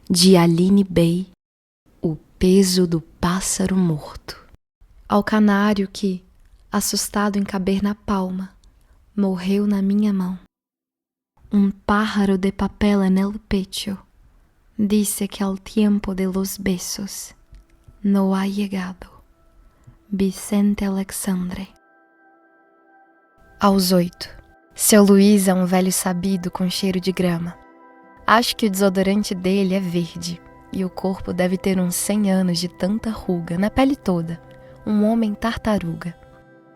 de Aline Bey, O peso do pássaro morto. Ao canário que, assustado em caber na palma, morreu na minha mão. Un pájaro de papel en el pecho dice que el tiempo de los besos no ha llegado. Vicente Alexandre. Aos 8. Seu Luiz é um velho sabido com cheiro de grama. Acho que o desodorante dele é verde e o corpo deve ter uns 100 anos de tanta ruga na pele toda. Um homem tartaruga.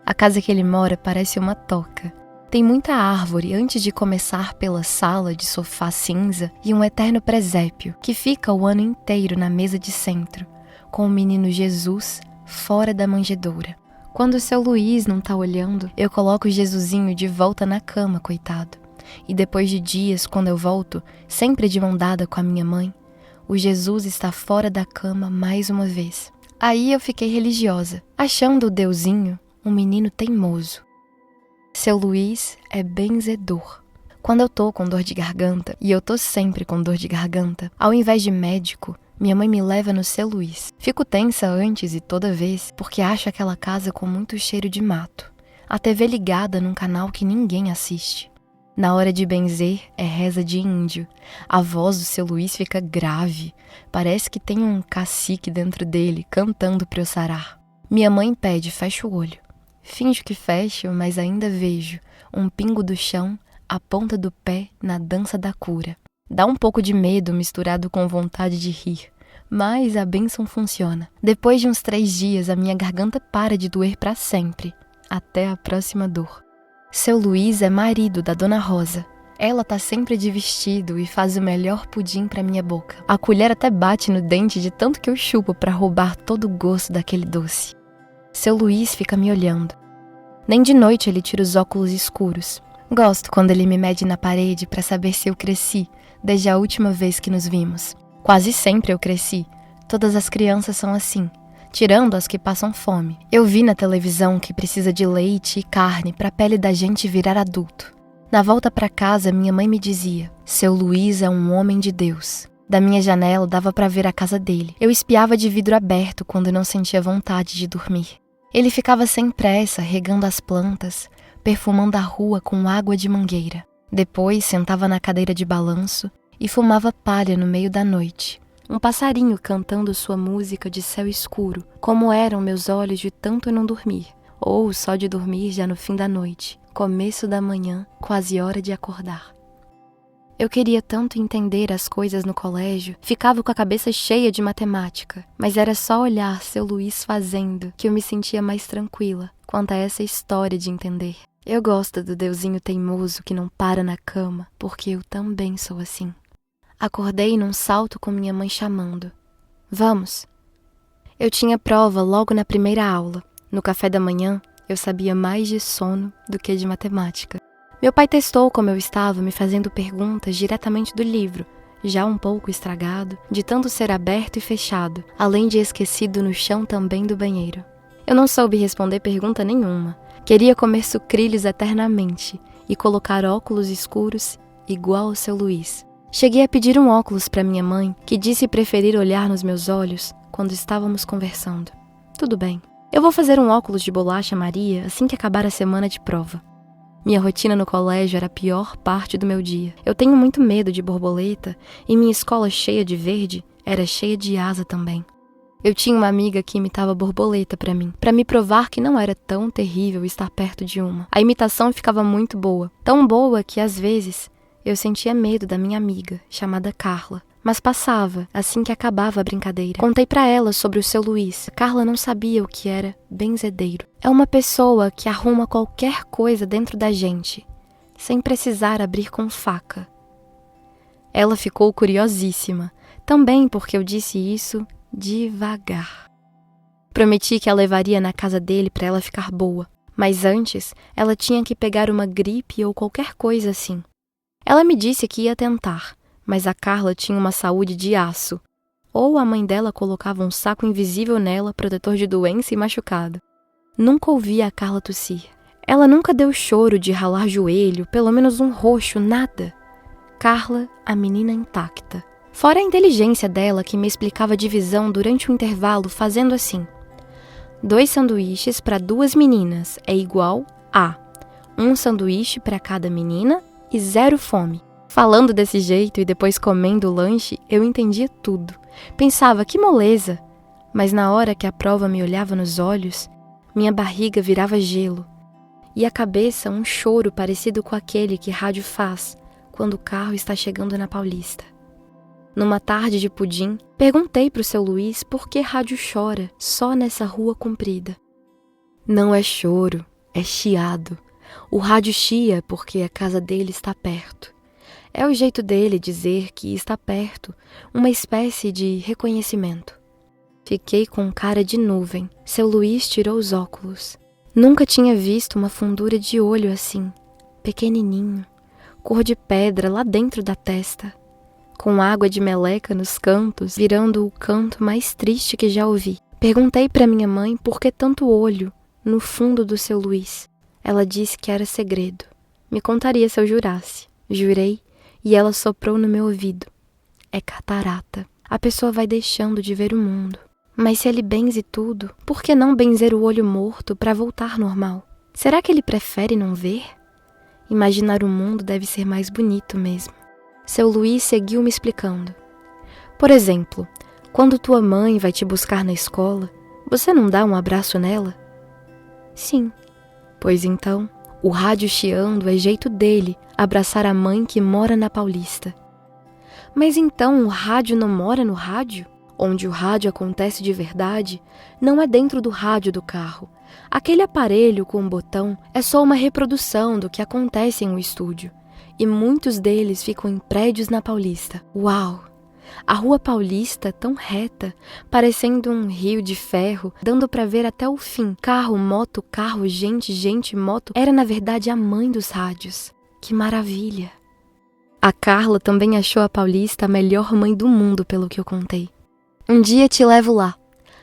A casa que ele mora parece uma toca. Tem muita árvore antes de começar pela sala de sofá cinza e um eterno presépio que fica o ano inteiro na mesa de centro, com o menino Jesus fora da manjedoura. Quando o seu Luiz não tá olhando, eu coloco o Jesusinho de volta na cama, coitado. E depois de dias, quando eu volto, sempre de mão dada com a minha mãe, o Jesus está fora da cama mais uma vez. Aí eu fiquei religiosa, achando o Deusinho um menino teimoso. Seu Luiz é benzedor. Quando eu tô com dor de garganta, e eu tô sempre com dor de garganta, ao invés de médico, minha mãe me leva no seu Luiz. Fico tensa antes e toda vez, porque acho aquela casa com muito cheiro de mato. A TV ligada num canal que ninguém assiste. Na hora de benzer, é reza de índio. A voz do seu Luiz fica grave. Parece que tem um cacique dentro dele, cantando pra eu sarar. Minha mãe pede, fecha o olho. Finjo que fecho, mas ainda vejo um pingo do chão, a ponta do pé na dança da cura. Dá um pouco de medo misturado com vontade de rir, mas a bênção funciona. Depois de uns 3 dias, a minha garganta para de doer pra sempre, até a próxima dor. Seu Luiz é marido da Dona Rosa. Ela tá sempre de vestido e faz o melhor pudim pra minha boca. A colher até bate no dente de tanto que eu chupo pra roubar todo o gosto daquele doce. Seu Luiz fica me olhando. Nem de noite ele tira os óculos escuros. Gosto quando ele me mede na parede pra saber se eu cresci desde a última vez que nos vimos. Quase sempre eu cresci. Todas as crianças são assim, tirando as que passam fome. Eu vi na televisão que precisa de leite e carne pra pele da gente virar adulto. Na volta pra casa, minha mãe me dizia, seu Luiz é um homem de Deus. Da minha janela dava pra ver a casa dele. Eu espiava de vidro aberto quando não sentia vontade de dormir. Ele ficava sem pressa, regando as plantas, perfumando a rua com água de mangueira. Depois sentava na cadeira de balanço e fumava palha no meio da noite. Um passarinho cantando sua música de céu escuro, como eram meus olhos de tanto não dormir, ou só de dormir já no fim da noite, começo da manhã, quase hora de acordar. Eu queria tanto entender as coisas no colégio, ficava com a cabeça cheia de matemática, mas era só olhar seu Luiz fazendo que eu me sentia mais tranquila quanto a essa história de entender. Eu gosto do Deusinho teimoso que não para na cama, porque eu também sou assim. Acordei num salto com minha mãe chamando. Vamos! Eu tinha prova logo na primeira aula. No café da manhã, eu sabia mais de sono do que de matemática. Meu pai testou como eu estava, me fazendo perguntas diretamente do livro, já um pouco estragado, de tanto ser aberto e fechado, além de esquecido no chão também do banheiro. Eu não soube responder pergunta nenhuma. Queria comer sucrilhos eternamente e colocar óculos escuros igual ao seu Luiz. Cheguei a pedir um óculos para minha mãe, que disse preferir olhar nos meus olhos quando estávamos conversando. Tudo bem. Eu vou fazer um óculos de bolacha Maria assim que acabar a semana de prova. Minha rotina no colégio era a pior parte do meu dia. Eu tenho muito medo de borboleta e minha escola cheia de verde era cheia de asa também. Eu tinha uma amiga que imitava borboleta pra mim, pra me provar que não era tão terrível estar perto de uma. A imitação ficava muito boa, tão boa que às vezes eu sentia medo da minha amiga, chamada Carla. Mas passava, assim que acabava a brincadeira. Contei pra ela sobre o seu Luiz. Carla não sabia o que era benzedeiro. É uma pessoa que arruma qualquer coisa dentro da gente, sem precisar abrir com faca. Ela ficou curiosíssima, também porque eu disse isso devagar. Prometi que a levaria na casa dele pra ela ficar boa, mas antes ela tinha que pegar uma gripe ou qualquer coisa assim. Ela me disse que ia tentar, mas a Carla tinha uma saúde de aço. Ou a mãe dela colocava um saco invisível nela, protetor de doença e machucado. Nunca ouvi a Carla tossir. Ela nunca deu choro de ralar joelho, pelo menos um roxo, nada. Carla, a menina intacta, Fora a inteligência dela que me explicava a divisão durante o intervalo fazendo assim: 2 sanduíches para 2 meninas é igual a 1 sanduíche para cada menina e 0 fome. Falando desse jeito e depois comendo o lanche, eu entendia tudo. Pensava, que moleza! Mas na hora que a prova me olhava nos olhos, minha barriga virava gelo. E a cabeça um choro parecido com aquele que rádio faz quando o carro está chegando na Paulista. Numa tarde de pudim, perguntei pro seu Luiz por que rádio chora só nessa rua comprida. Não é choro, é chiado. O rádio chia porque a casa dele está perto. É o jeito dele dizer que está perto, uma espécie de reconhecimento. Fiquei com cara de nuvem. Seu Luiz tirou os óculos. Nunca tinha visto uma fundura de olho assim, pequenininho, cor de pedra lá dentro da testa, com água de meleca nos cantos, virando o canto mais triste que já ouvi. Perguntei para minha mãe por que tanto olho no fundo do seu Luiz. Ela disse que era segredo. Me contaria se eu jurasse. Jurei e ela soprou no meu ouvido. É catarata. A pessoa vai deixando de ver o mundo. Mas se ele benze tudo, por que não benzer o olho morto para voltar normal? Será que ele prefere não ver? Imaginar o mundo deve ser mais bonito mesmo. Seu Luiz seguiu me explicando. Por exemplo, quando tua mãe vai te buscar na escola, você não dá um abraço nela? Sim. Pois então, o rádio chiando é jeito dele abraçar a mãe que mora na Paulista. Mas então o rádio não mora no rádio? Onde o rádio acontece de verdade, não é dentro do rádio do carro. Aquele aparelho com um botão é só uma reprodução do que acontece em um estúdio. E muitos deles ficam em prédios na Paulista. Uau! A Rua Paulista tão reta, parecendo um rio de ferro, dando para ver até o fim. Carro, moto, carro, gente, gente, moto. Era na verdade a mãe dos rádios. Que maravilha! A Carla também achou a Paulista a melhor mãe do mundo, pelo que eu contei. Um dia te levo lá.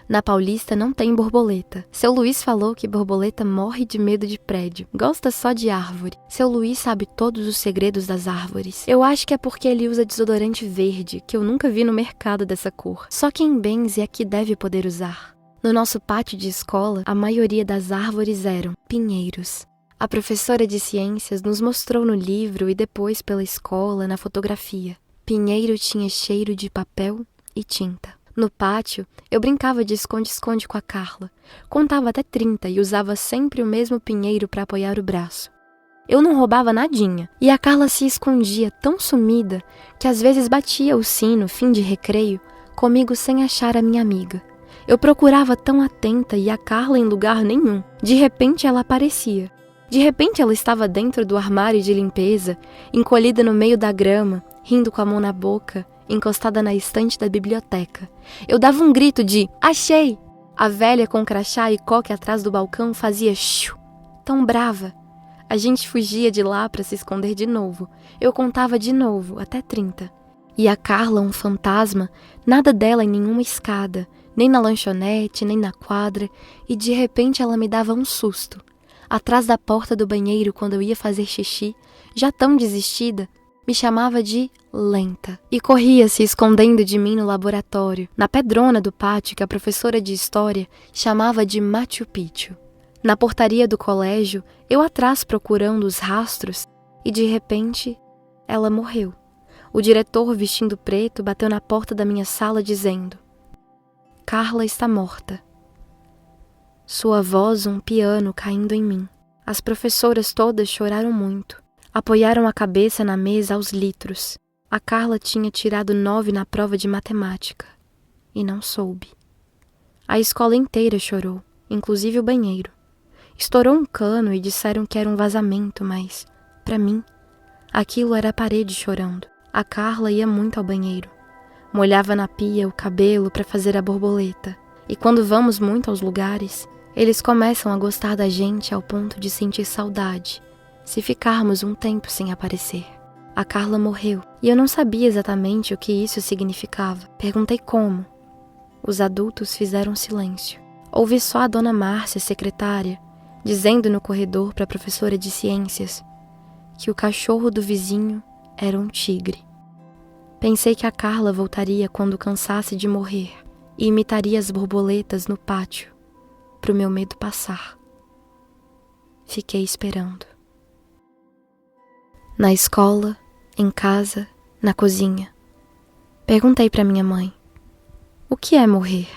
Na Paulista não tem borboleta. Seu Luiz falou que borboleta morre de medo de prédio. Gosta só de árvore. Seu Luiz sabe todos os segredos das árvores. Eu acho que é porque ele usa desodorante verde, que eu nunca vi no mercado dessa cor. Só quem benze aqui deve poder usar. No nosso pátio de escola, a maioria das árvores eram pinheiros. A professora de ciências nos mostrou no livro e depois pela escola, na fotografia. Pinheiro tinha cheiro de papel e tinta. No pátio, eu brincava de esconde-esconde com a Carla. Contava até 30 e usava sempre o mesmo pinheiro para apoiar o braço. Eu não roubava nadinha, e a Carla se escondia tão sumida que às vezes batia o sino, fim de recreio, comigo sem achar a minha amiga. Eu procurava tão atenta e a Carla em lugar nenhum. De repente ela aparecia. De repente ela estava dentro do armário de limpeza, encolhida no meio da grama, rindo com a mão na boca, encostada na estante da biblioteca. Eu dava um grito de "Achei!". A velha com crachá e coque atrás do balcão fazia "Xiu!", tão brava. A gente fugia de lá para se esconder de novo. Eu contava de novo, até 30. E a Carla, um fantasma, nada dela em nenhuma escada, nem na lanchonete, nem na quadra, e de repente ela me dava um susto. Atrás da porta do banheiro, quando eu ia fazer xixi, já tão desistida, me chamava de lenta e corria se escondendo de mim no laboratório, na pedrona do pátio que a professora de história chamava de Machu Picchu. Na portaria do colégio, eu atrás procurando os rastros e de repente ela morreu. O diretor vestindo preto bateu na porta da minha sala dizendo: "Carla está morta." Sua voz um piano caindo em mim. As professoras todas choraram muito. Apoiaram a cabeça na mesa aos litros. A Carla tinha tirado 9 na prova de matemática. E não soube. A escola inteira chorou, inclusive o banheiro. Estourou um cano e disseram que era um vazamento, mas, para mim, aquilo era a parede chorando. A Carla ia muito ao banheiro. Molhava na pia o cabelo para fazer a borboleta. E quando vamos muito aos lugares, eles começam a gostar da gente ao ponto de sentir saudade, se ficarmos um tempo sem aparecer. A Carla morreu, e eu não sabia exatamente o que isso significava. Perguntei como. Os adultos fizeram silêncio. Ouvi só a dona Márcia, secretária, dizendo no corredor para a professora de ciências que o cachorro do vizinho era um tigre. Pensei que a Carla voltaria quando cansasse de morrer e imitaria as borboletas no pátio, pro meu medo passar. Fiquei esperando. Na escola, em casa, na cozinha. Perguntei para minha mãe: o que é morrer?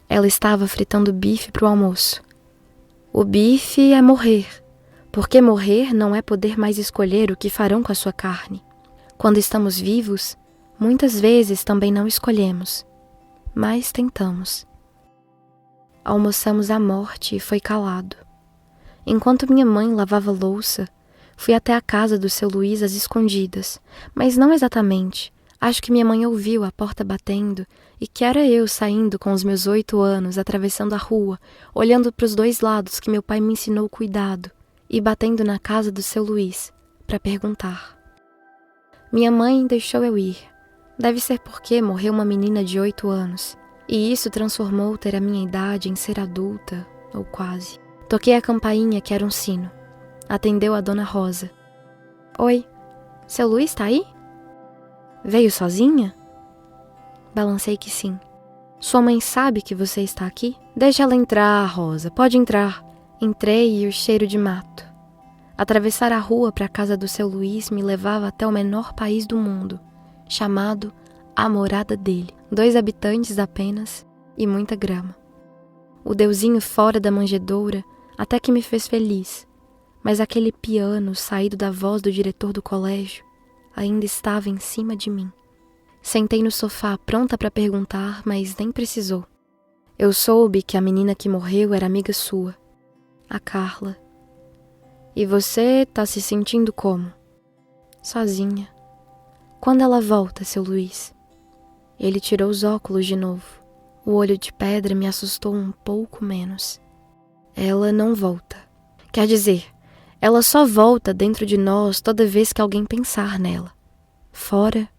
Ela estava fritando bife pro almoço. O bife é morrer, porque morrer não é poder mais escolher o que farão com a sua carne. Quando estamos vivos, muitas vezes também não escolhemos, mas tentamos. Almoçamos a morte e foi calado. Enquanto minha mãe lavava louça, fui até a casa do seu Luiz às escondidas, mas não exatamente. Acho que minha mãe ouviu a porta batendo e que era eu saindo com os meus 8 anos, atravessando a rua, olhando para os 2 lados que meu pai me ensinou cuidado e batendo na casa do seu Luiz para perguntar. Minha mãe deixou eu ir. Deve ser porque morreu uma menina de 8 anos e isso transformou ter a minha idade em ser adulta, ou quase. Toquei a campainha que era um sino. Atendeu a Dona Rosa. Oi, seu Luiz tá aí? Veio sozinha? Balancei que sim. Sua mãe sabe que você está aqui? Deixa ela entrar, Rosa, pode entrar. Entrei e o cheiro de mato. Atravessar a rua para a casa do seu Luiz me levava até o menor país do mundo, chamado A Morada dele. 2 habitantes apenas e muita grama. O deusinho fora da manjedoura até que me fez feliz, mas aquele piano saído da voz do diretor do colégio ainda estava em cima de mim. Sentei no sofá pronta para perguntar, mas nem precisou. Eu soube que a menina que morreu era amiga sua, a Carla. E você tá se sentindo como? Sozinha. Quando ela volta, seu Luiz? Ele tirou os óculos de novo. O olho de pedra me assustou um pouco menos. Ela não volta. Quer dizer, ela só volta dentro de nós toda vez que alguém pensar nela. Fora,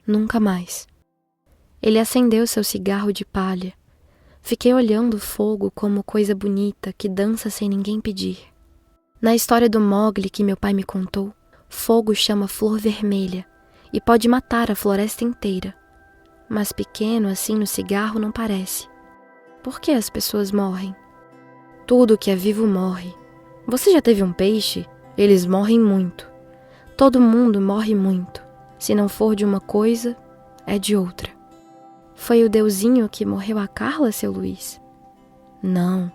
nunca mais. Ele acendeu seu cigarro de palha. Fiquei olhando o fogo como coisa bonita que dança sem ninguém pedir. Na história do Mowgli que meu pai me contou, fogo chama flor vermelha e pode matar a floresta inteira. Mas pequeno assim no cigarro não parece. Por que as pessoas morrem? Tudo que é vivo morre. Você já teve um peixe? Eles morrem muito. Todo mundo morre muito. Se não for de uma coisa, é de outra. Foi o deusinho que morreu a Carla, seu Luiz? Não.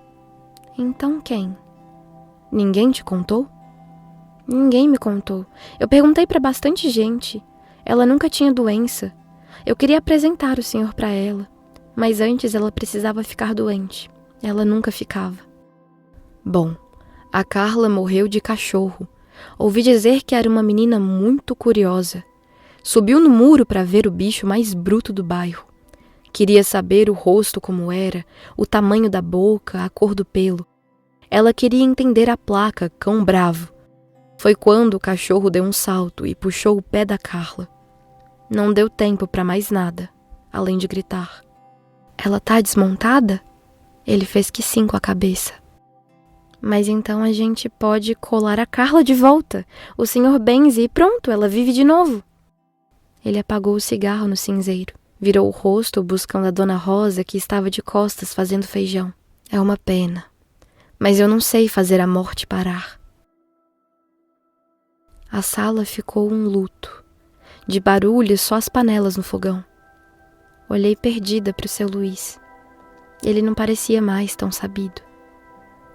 Então quem? Ninguém te contou? Ninguém me contou. Eu perguntei para bastante gente. Ela nunca tinha doença. Eu queria apresentar o senhor para ela, mas antes ela precisava ficar doente. Ela nunca ficava. Bom, a Carla morreu de cachorro. Ouvi dizer que era uma menina muito curiosa. Subiu no muro para ver o bicho mais bruto do bairro. Queria saber o rosto como era, o tamanho da boca, a cor do pelo. Ela queria entender a placa, cão bravo. Foi quando o cachorro deu um salto e puxou o pé da Carla. Não deu tempo para mais nada, além de gritar. Ela tá desmontada? Ele fez que sim com a cabeça. Mas então a gente pode colar a Carla de volta. O Sr. Benzi e pronto, ela vive de novo. Ele apagou o cigarro no cinzeiro. Virou o rosto buscando a Dona Rosa que estava de costas fazendo feijão. É uma pena. Mas eu não sei fazer a morte parar. A sala ficou um luto. De barulho, só as panelas no fogão. Olhei perdida para o seu Luiz. Ele não parecia mais tão sabido.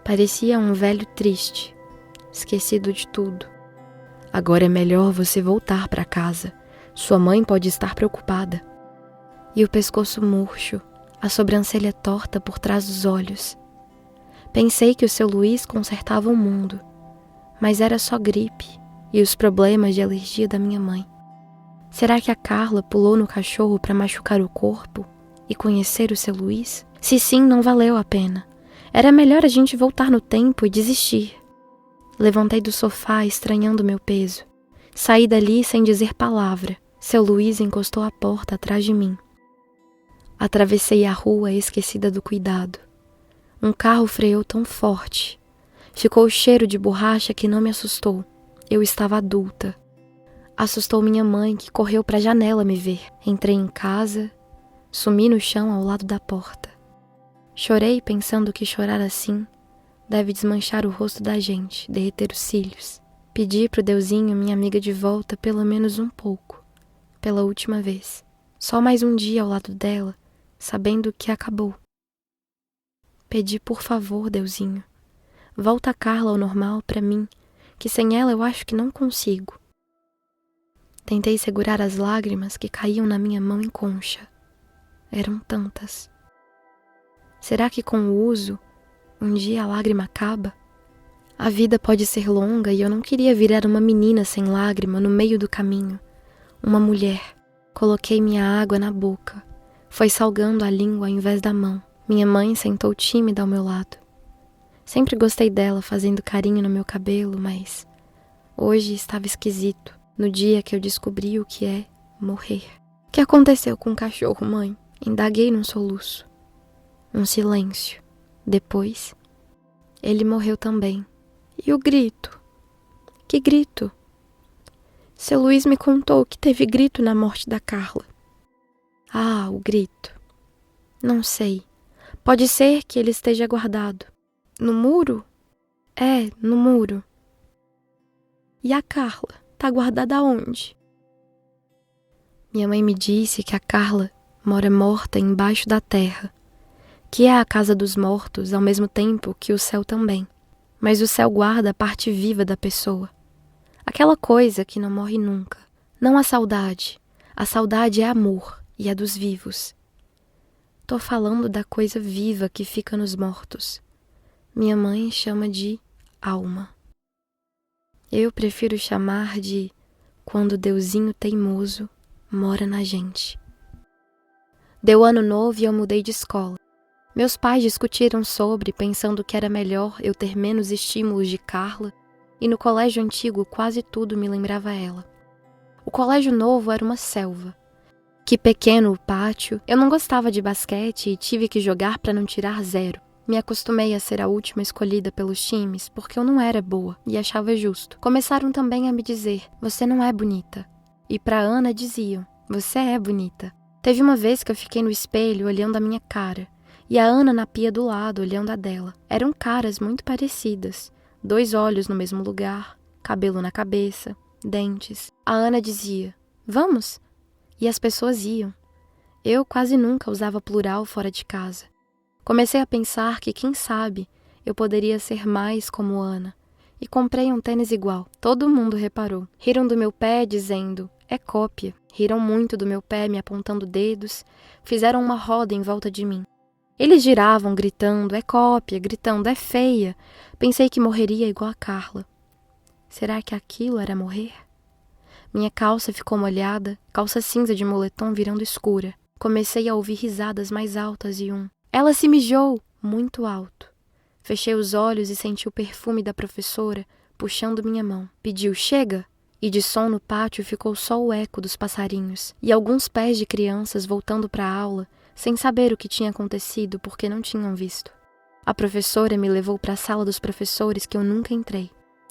Parecia um velho triste, esquecido de tudo. Agora é melhor você voltar para casa. Sua mãe pode estar preocupada. E o pescoço murcho, a sobrancelha torta por trás dos olhos. Pensei que o seu Luiz consertava o mundo, mas era só gripe e os problemas de alergia da minha mãe. Será que a Carla pulou no cachorro para machucar o corpo e conhecer o seu Luiz? Se sim, não valeu a pena. Era melhor a gente voltar no tempo e desistir. Levantei do sofá estranhando meu peso. Saí dali sem dizer palavra. Seu Luiz encostou a porta atrás de mim. Atravessei a rua esquecida do cuidado. Um carro freou tão forte. Ficou o cheiro de borracha que não me assustou. Eu estava adulta. Assustou minha mãe, que correu para a janela me ver. Entrei em casa, sumi no chão ao lado da porta. Chorei pensando que chorar assim deve desmanchar o rosto da gente, derreter os cílios. Pedi pro Deusinho minha amiga de volta pelo menos um pouco, pela última vez. Só mais um dia ao lado dela, sabendo que acabou. Pedi por favor, Deusinho, volta a Carla ao normal pra mim, que sem ela eu acho que não consigo. Tentei segurar as lágrimas que caíam na minha mão em concha. Eram tantas. Será que com o uso, um dia a lágrima acaba? A vida pode ser longa e eu não queria virar uma menina sem lágrima no meio do caminho. Uma mulher. Coloquei minha água na boca. Foi salgando a língua ao invés da mão. Minha mãe sentou tímida ao meu lado. Sempre gostei dela fazendo carinho no meu cabelo, mas hoje estava esquisito. No dia que eu descobri o que é morrer. O que aconteceu com o cachorro, mãe? Indaguei num soluço. Um silêncio. Depois, ele morreu também. E o grito? Que grito? Seu Luiz me contou que teve grito na morte da Carla. Ah, o grito. Não sei. Pode ser que ele esteja guardado. No muro? É, no muro. E a Carla? Tá guardada aonde? Minha mãe me disse que a Carla mora morta embaixo da terra, que é a casa dos mortos ao mesmo tempo que o céu também. Mas o céu guarda a parte viva da pessoa. Aquela coisa que não morre nunca. Não a saudade. A saudade é amor e é dos vivos. Tô falando da coisa viva que fica nos mortos. Minha mãe chama de alma. Eu prefiro chamar de quando o Deusinho teimoso mora na gente. Deu ano novo e eu mudei de escola. Meus pais discutiram sobre, pensando que era melhor eu ter menos estímulos de Carla, e no colégio antigo quase tudo me lembrava ela. O colégio novo era uma selva. Que pequeno o pátio, eu não gostava de basquete e tive que jogar para não tirar 0. Me acostumei a ser a última escolhida pelos times porque eu não era boa e achava justo. Começaram também a me dizer, você não é bonita. E pra Ana diziam, você é bonita. Teve uma vez que eu fiquei no espelho olhando a minha cara e a Ana na pia do lado olhando a dela. Eram caras muito parecidas, 2 olhos no mesmo lugar, cabelo na cabeça, dentes. A Ana dizia, vamos? E as pessoas iam. Eu quase nunca usava plural fora de casa. Comecei a pensar que, quem sabe, eu poderia ser mais como Ana. E comprei um tênis igual. Todo mundo reparou. Riram do meu pé dizendo, é cópia. Riram muito do meu pé me apontando dedos. Fizeram uma roda em volta de mim. Eles giravam gritando, é cópia, gritando, é feia. Pensei que morreria igual a Carla. Será que aquilo era morrer? Minha calça ficou molhada, calça cinza de moletom virando escura. Comecei a ouvir risadas mais altas e ela se mijou, muito alto. Fechei os olhos e senti o perfume da professora puxando minha mão. Pediu, chega! E de som no pátio ficou só o eco dos passarinhos e alguns pés de crianças voltando para a aula, sem saber o que tinha acontecido porque não tinham visto. A professora me levou para a sala dos professores que eu nunca entrei.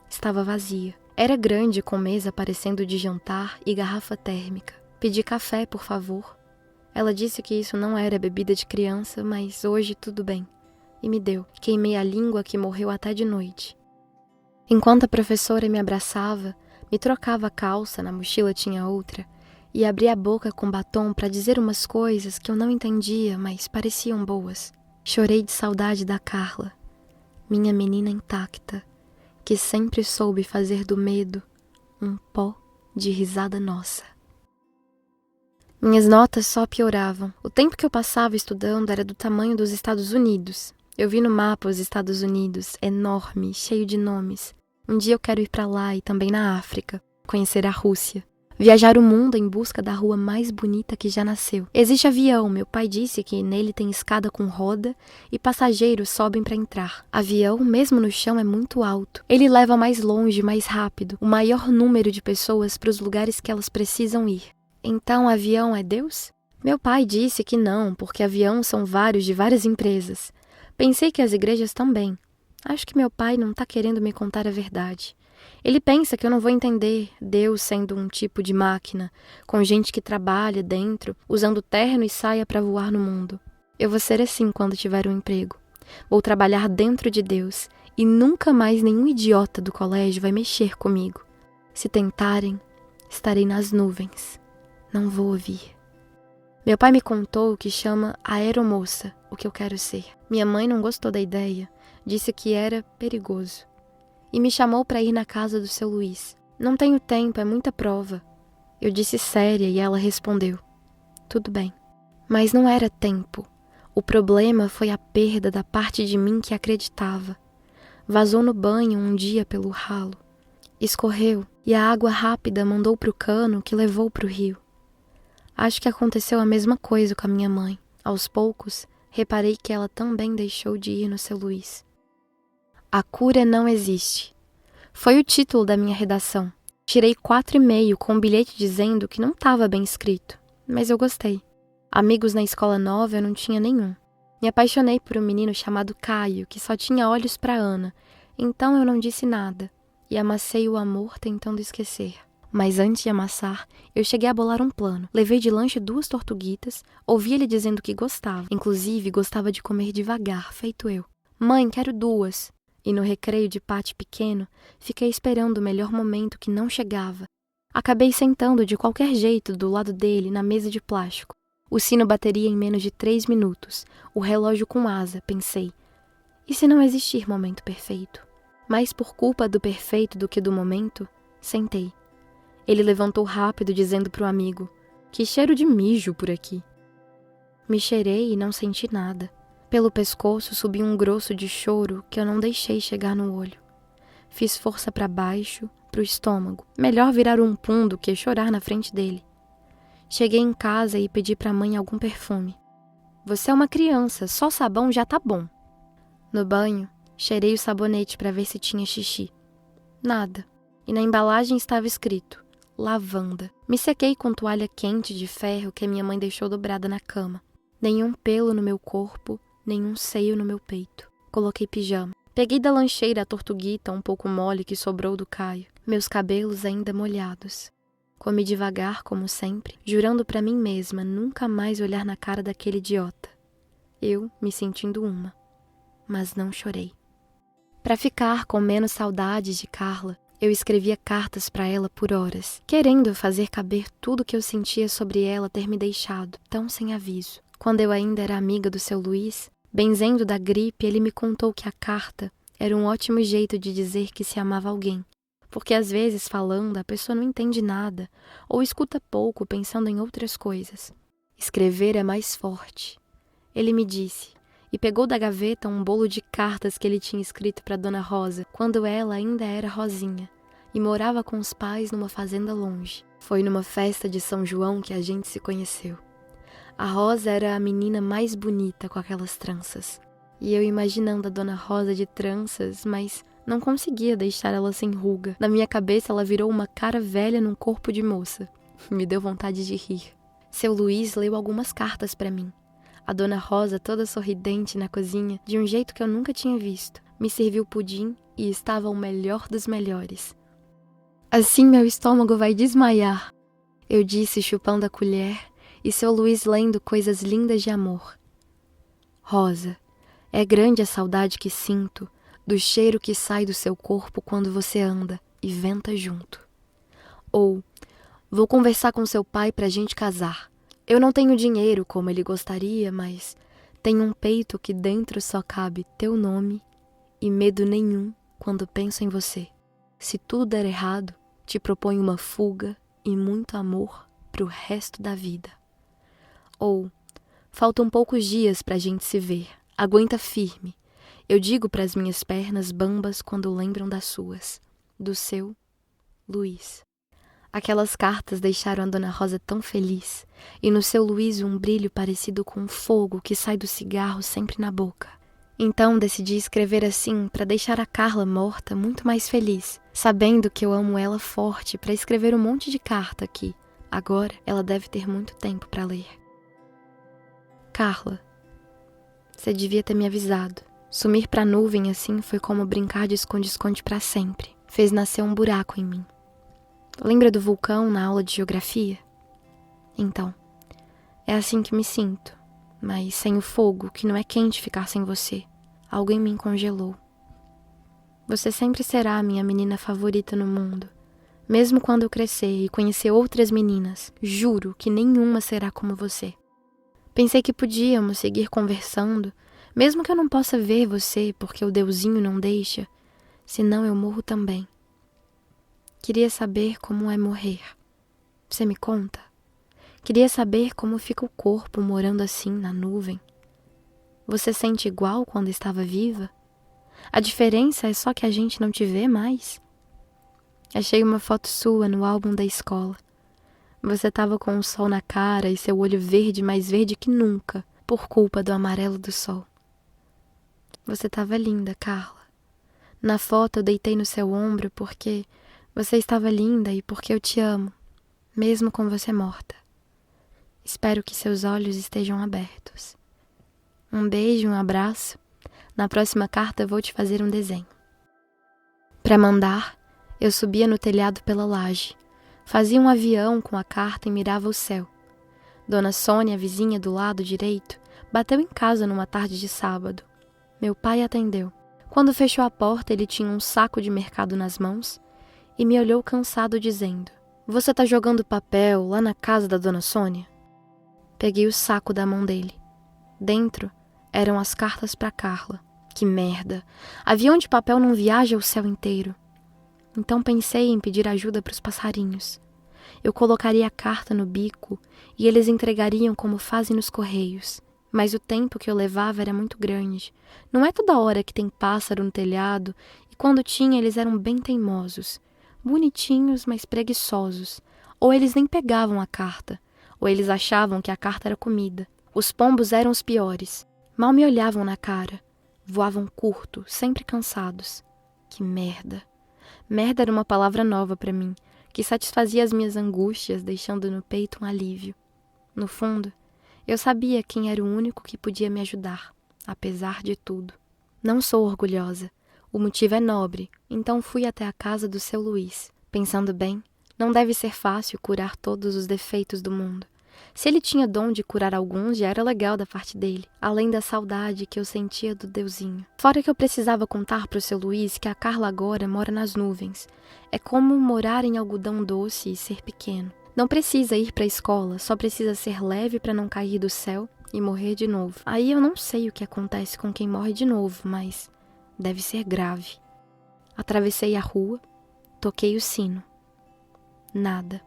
Estava vazia. Era grande, com mesa parecendo de jantar e garrafa térmica. Pedi café, por favor. Ela disse que isso não era bebida de criança, mas hoje tudo bem. E me deu. Queimei a língua que morreu até de noite. Enquanto a professora me abraçava, me trocava a calça, na mochila tinha outra, e abria a boca com batom para dizer umas coisas que eu não entendia, mas pareciam boas. Chorei de saudade da Carla, minha menina intacta, que sempre soube fazer do medo um pó de risada nossa. Minhas notas só pioravam. O tempo que eu passava estudando era do tamanho dos Estados Unidos. Eu vi no mapa os Estados Unidos, enorme, cheio de nomes. Um dia eu quero ir para lá e também na África, conhecer a Rússia. Viajar o mundo em busca da rua mais bonita que já nasceu. Existe avião, meu pai disse que nele tem escada com roda e passageiros sobem para entrar. Avião, mesmo no chão, é muito alto. Ele leva mais longe, mais rápido, o maior número de pessoas para os lugares que elas precisam ir. Então, avião é Deus? Meu pai disse que não, porque avião são vários de várias empresas. Pensei que as igrejas também. Acho que meu pai não está querendo me contar a verdade. Ele pensa que eu não vou entender Deus sendo um tipo de máquina, com gente que trabalha dentro, usando terno e saia para voar no mundo. Eu vou ser assim quando tiver um emprego. Vou trabalhar dentro de Deus e nunca mais nenhum idiota do colégio vai mexer comigo. Se tentarem, estarei nas nuvens. Não vou ouvir. Meu pai me contou o que chama aeromoça, o que eu quero ser. Minha mãe não gostou da ideia, disse que era perigoso. E me chamou para ir na casa do seu Luiz. Não tenho tempo, é muita prova. Eu disse séria e ela respondeu: tudo bem. Mas não era tempo. O problema foi a perda da parte de mim que acreditava. Vazou no banho um dia pelo ralo. Escorreu e a água rápida mandou para o cano que levou para o rio. Acho que aconteceu a mesma coisa com a minha mãe. Aos poucos, reparei que ela também deixou de ir no seu Luiz. A cura não existe. Foi o título da minha redação. Tirei 4,5 com um bilhete dizendo que não estava bem escrito, mas eu gostei. Amigos na escola nova eu não tinha nenhum. Me apaixonei por um menino chamado Caio, que só tinha olhos para Ana, então eu não disse nada e amassei o amor tentando esquecer. Mas antes de amassar, eu cheguei a bolar um plano. Levei de lanche 2 tortuguitas, ouvi ele dizendo que gostava. Inclusive, gostava de comer devagar, feito eu. Mãe, quero 2. E no recreio de pátio pequeno, fiquei esperando o melhor momento que não chegava. Acabei sentando de qualquer jeito do lado dele na mesa de plástico. O sino bateria em menos de 3 minutos. O relógio com asa, pensei. E se não existir momento perfeito? Mais por culpa do perfeito do que do momento, sentei. Ele levantou rápido, dizendo para o amigo: que cheiro de mijo por aqui. Me cheirei e não senti nada. Pelo pescoço subiu um grosso de choro que eu não deixei chegar no olho. Fiz força para baixo, para o estômago. Melhor virar um pum do que chorar na frente dele. Cheguei em casa e pedi para a mãe algum perfume. Você é uma criança, só sabão já tá bom. No banho, cheirei o sabonete para ver se tinha xixi. Nada. E na embalagem estava escrito: lavanda. Me sequei com toalha quente de ferro que a minha mãe deixou dobrada na cama. Nenhum pelo no meu corpo, nenhum seio no meu peito. Coloquei pijama. Peguei da lancheira a tortuguita um pouco mole que sobrou do Caio, meus cabelos ainda molhados. Comi devagar, como sempre, jurando para mim mesma nunca mais olhar na cara daquele idiota. Eu me sentindo uma. Mas não chorei. Para ficar com menos saudades de Carla, eu escrevia cartas para ela por horas, querendo fazer caber tudo que eu sentia sobre ela ter me deixado, tão sem aviso. Quando eu ainda era amiga do seu Luiz, benzendo da gripe, ele me contou que a carta era um ótimo jeito de dizer que se amava alguém, porque às vezes falando a pessoa não entende nada, ou escuta pouco pensando em outras coisas. Escrever é mais forte. Ele me disse, e pegou da gaveta um bolo de cartas que ele tinha escrito para Dona Rosa, quando ela ainda era Rosinha, e morava com os pais numa fazenda longe. Foi numa festa de São João que a gente se conheceu. A Rosa era a menina mais bonita com aquelas tranças. E eu imaginando a Dona Rosa de tranças, mas não conseguia deixar ela sem ruga. Na minha cabeça ela virou uma cara velha num corpo de moça. Me deu vontade de rir. Seu Luiz leu algumas cartas para mim. A Dona Rosa, toda sorridente na cozinha, de um jeito que eu nunca tinha visto, me serviu pudim e estava o melhor dos melhores. Assim meu estômago vai desmaiar, eu disse chupando a colher, e seu Luiz lendo coisas lindas de amor. Rosa, é grande a saudade que sinto do cheiro que sai do seu corpo quando você anda e venta junto. Ou, vou conversar com seu pai pra gente casar. Eu não tenho dinheiro como ele gostaria, mas tenho um peito que dentro só cabe teu nome e medo nenhum quando penso em você. Se tudo der errado, te proponho uma fuga e muito amor pro resto da vida. Ou, faltam poucos dias pra gente se ver, aguenta firme. Eu digo pras minhas pernas bambas quando lembram das suas. Do seu Luiz. Aquelas cartas deixaram a Dona Rosa tão feliz, e no seu Luiz um brilho parecido com um fogo que sai do cigarro sempre na boca. Então decidi escrever assim para deixar a Carla morta muito mais feliz, sabendo que eu amo ela forte para escrever um monte de carta que, agora, ela deve ter muito tempo para ler. Carla, você devia ter me avisado. Sumir pra nuvem assim foi como brincar de esconde-esconde para sempre. fez nascer um buraco em mim. Lembra do vulcão na aula de geografia? Então, é assim que me sinto, mas sem o fogo, que não é quente ficar sem você. Algo em mim congelou. Você sempre será a minha menina favorita no mundo. Mesmo quando eu crescer e conhecer outras meninas, juro que nenhuma será como você. Pensei que podíamos seguir conversando, mesmo que eu não possa ver você porque o Deusinho não deixa, senão eu morro também. Queria saber como é morrer. Você me conta? Queria saber como fica o corpo morando assim na nuvem. Você sente igual quando estava viva? A diferença é só que a gente não te vê mais. Achei uma foto sua no álbum da escola. Você estava com o sol na cara e seu olho verde, mais verde que nunca, por culpa do amarelo do sol. Você estava linda, Carla. Na foto eu deitei no seu ombro porque você estava linda e porque eu te amo, mesmo com você morta. Espero que seus olhos estejam abertos. Um beijo, um abraço. Na próxima carta eu vou te fazer um desenho. Para mandar, eu subia no telhado pela laje. Fazia um avião com a carta e mirava o céu. Dona Sônia, a vizinha do lado direito, bateu em casa numa tarde de sábado. Meu pai atendeu. Quando fechou a porta, ele tinha um saco de mercado nas mãos e me olhou cansado dizendo: "Você tá jogando papel lá na casa da Dona Sônia?" Peguei o saco da mão dele. Dentro eram as cartas para Carla. Que merda! Avião de papel não viaja o céu inteiro. Então pensei em pedir ajuda para os passarinhos. Eu colocaria a carta no bico e eles entregariam como fazem nos correios. Mas o tempo que eu levava era muito grande. Não é toda hora que tem pássaro no telhado, e quando tinha eles eram bem teimosos. Bonitinhos, mas preguiçosos. Ou eles nem pegavam a carta, ou eles achavam que a carta era comida. Os pombos eram os piores. Mal me olhavam na cara. Voavam curto, sempre cansados. Que merda. Merda era uma palavra nova para mim, que satisfazia as minhas angústias, deixando no peito um alívio. No fundo, eu sabia quem era o único que podia me ajudar, apesar de tudo. Não sou orgulhosa. O motivo é nobre, então fui até a casa do seu Luiz. Pensando bem, não deve ser fácil curar todos os defeitos do mundo. Se ele tinha dom de curar alguns, já era legal da parte dele, além da saudade que eu sentia do Deusinho. Fora que eu precisava contar para o seu Luiz que a Carla agora mora nas nuvens. É como morar em algodão doce e ser pequeno. Não precisa ir para a escola, só precisa ser leve para não cair do céu e morrer de novo. Aí eu não sei o que acontece com quem morre de novo, mas deve ser grave. Atravessei a rua, toquei o sino. Nada.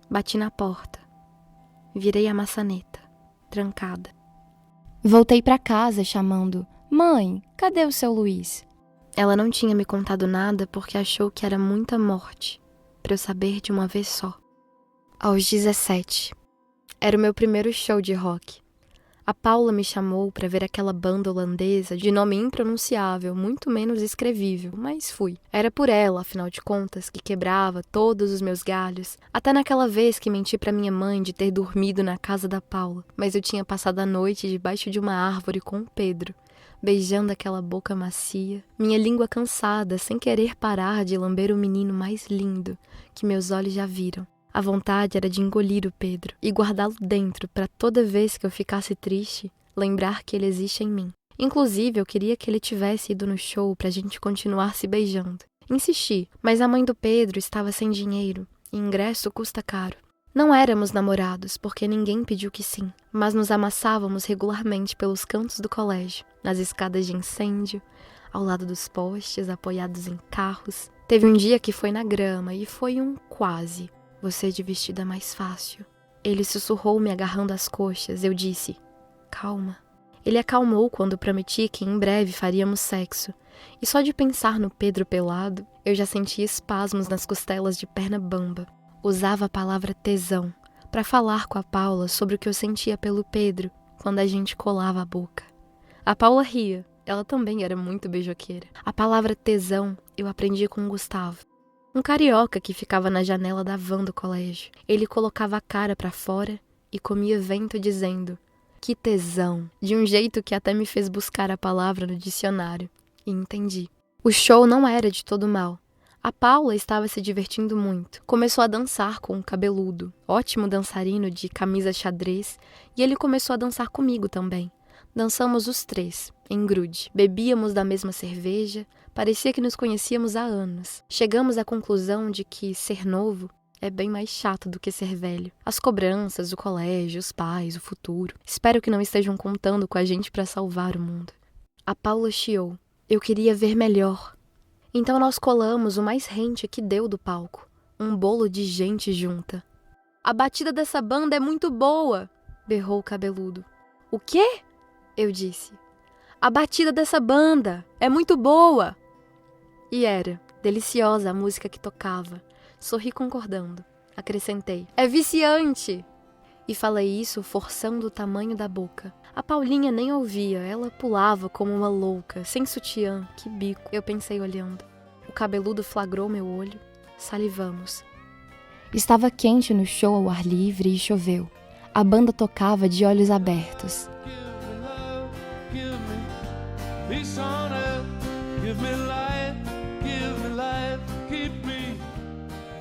Bati na porta. Virei a maçaneta, trancada. Voltei para casa chamando: "Mãe, cadê o seu Luiz?" Ela não tinha me contado nada porque achou que era muita morte, para eu saber de uma vez só. Aos 17. Era o meu primeiro show de rock. A Paula me chamou para ver aquela banda holandesa de nome impronunciável, muito menos escrevível, mas fui. Era por ela, afinal de contas, que quebrava todos os meus galhos, até naquela vez que menti para minha mãe de ter dormido na casa da Paula, mas eu tinha passado a noite debaixo de uma árvore com o Pedro, beijando aquela boca macia, minha língua cansada, sem querer parar de lamber o menino mais lindo que meus olhos já viram. A vontade era de engolir o Pedro e guardá-lo dentro para toda vez que eu ficasse triste, lembrar que ele existe em mim. Inclusive, eu queria que ele tivesse ido no show pra gente continuar se beijando. Insisti, mas a mãe do Pedro estava sem dinheiro e ingresso custa caro. Não éramos namorados, porque ninguém pediu que sim, mas nos amassávamos regularmente pelos cantos do colégio, nas escadas de incêndio, ao lado dos postes, apoiados em carros. Teve um dia que foi na grama e foi um quase. Você de vestida mais fácil. Ele sussurrou me agarrando as coxas. Eu disse: "Calma." Ele acalmou quando prometi que em breve faríamos sexo. E só de pensar no Pedro pelado, eu já sentia espasmos nas costelas de perna bamba. Usava a palavra tesão para falar com a Paula sobre o que eu sentia pelo Pedro quando a gente colava a boca. A Paula ria. Ela também era muito beijoqueira. A palavra tesão eu aprendi com o Gustavo, um carioca que ficava na janela da van do colégio. Ele colocava a cara pra fora e comia vento dizendo: "Que tesão", de um jeito que até me fez buscar a palavra no dicionário. E entendi. O show não era de todo mal. A Paula estava se divertindo muito. Começou a dançar com o cabeludo, ótimo dançarino de camisa xadrez, e ele começou a dançar comigo também. Dançamos os três, em grude. Bebíamos da mesma cerveja, parecia que nos conhecíamos há anos. Chegamos à conclusão de que ser novo é bem mais chato do que ser velho. As cobranças, o colégio, os pais, o futuro. Espero que não estejam contando com a gente para salvar o mundo. A Paula chiou. Eu queria ver melhor. Então nós colamos o mais rente que deu do palco. Um bolo de gente junta. A batida dessa banda é muito boa, berrou o cabeludo. O quê? Eu disse. A batida dessa banda é muito boa. E era deliciosa a música que tocava. Sorri concordando. Acrescentei. É viciante! E falei isso forçando o tamanho da boca. A Paulinha nem ouvia, ela pulava como uma louca, sem sutiã, que bico, eu pensei olhando. O cabeludo flagrou meu olho, salivamos. Estava quente no show ao ar livre e choveu. A banda tocava de olhos abertos.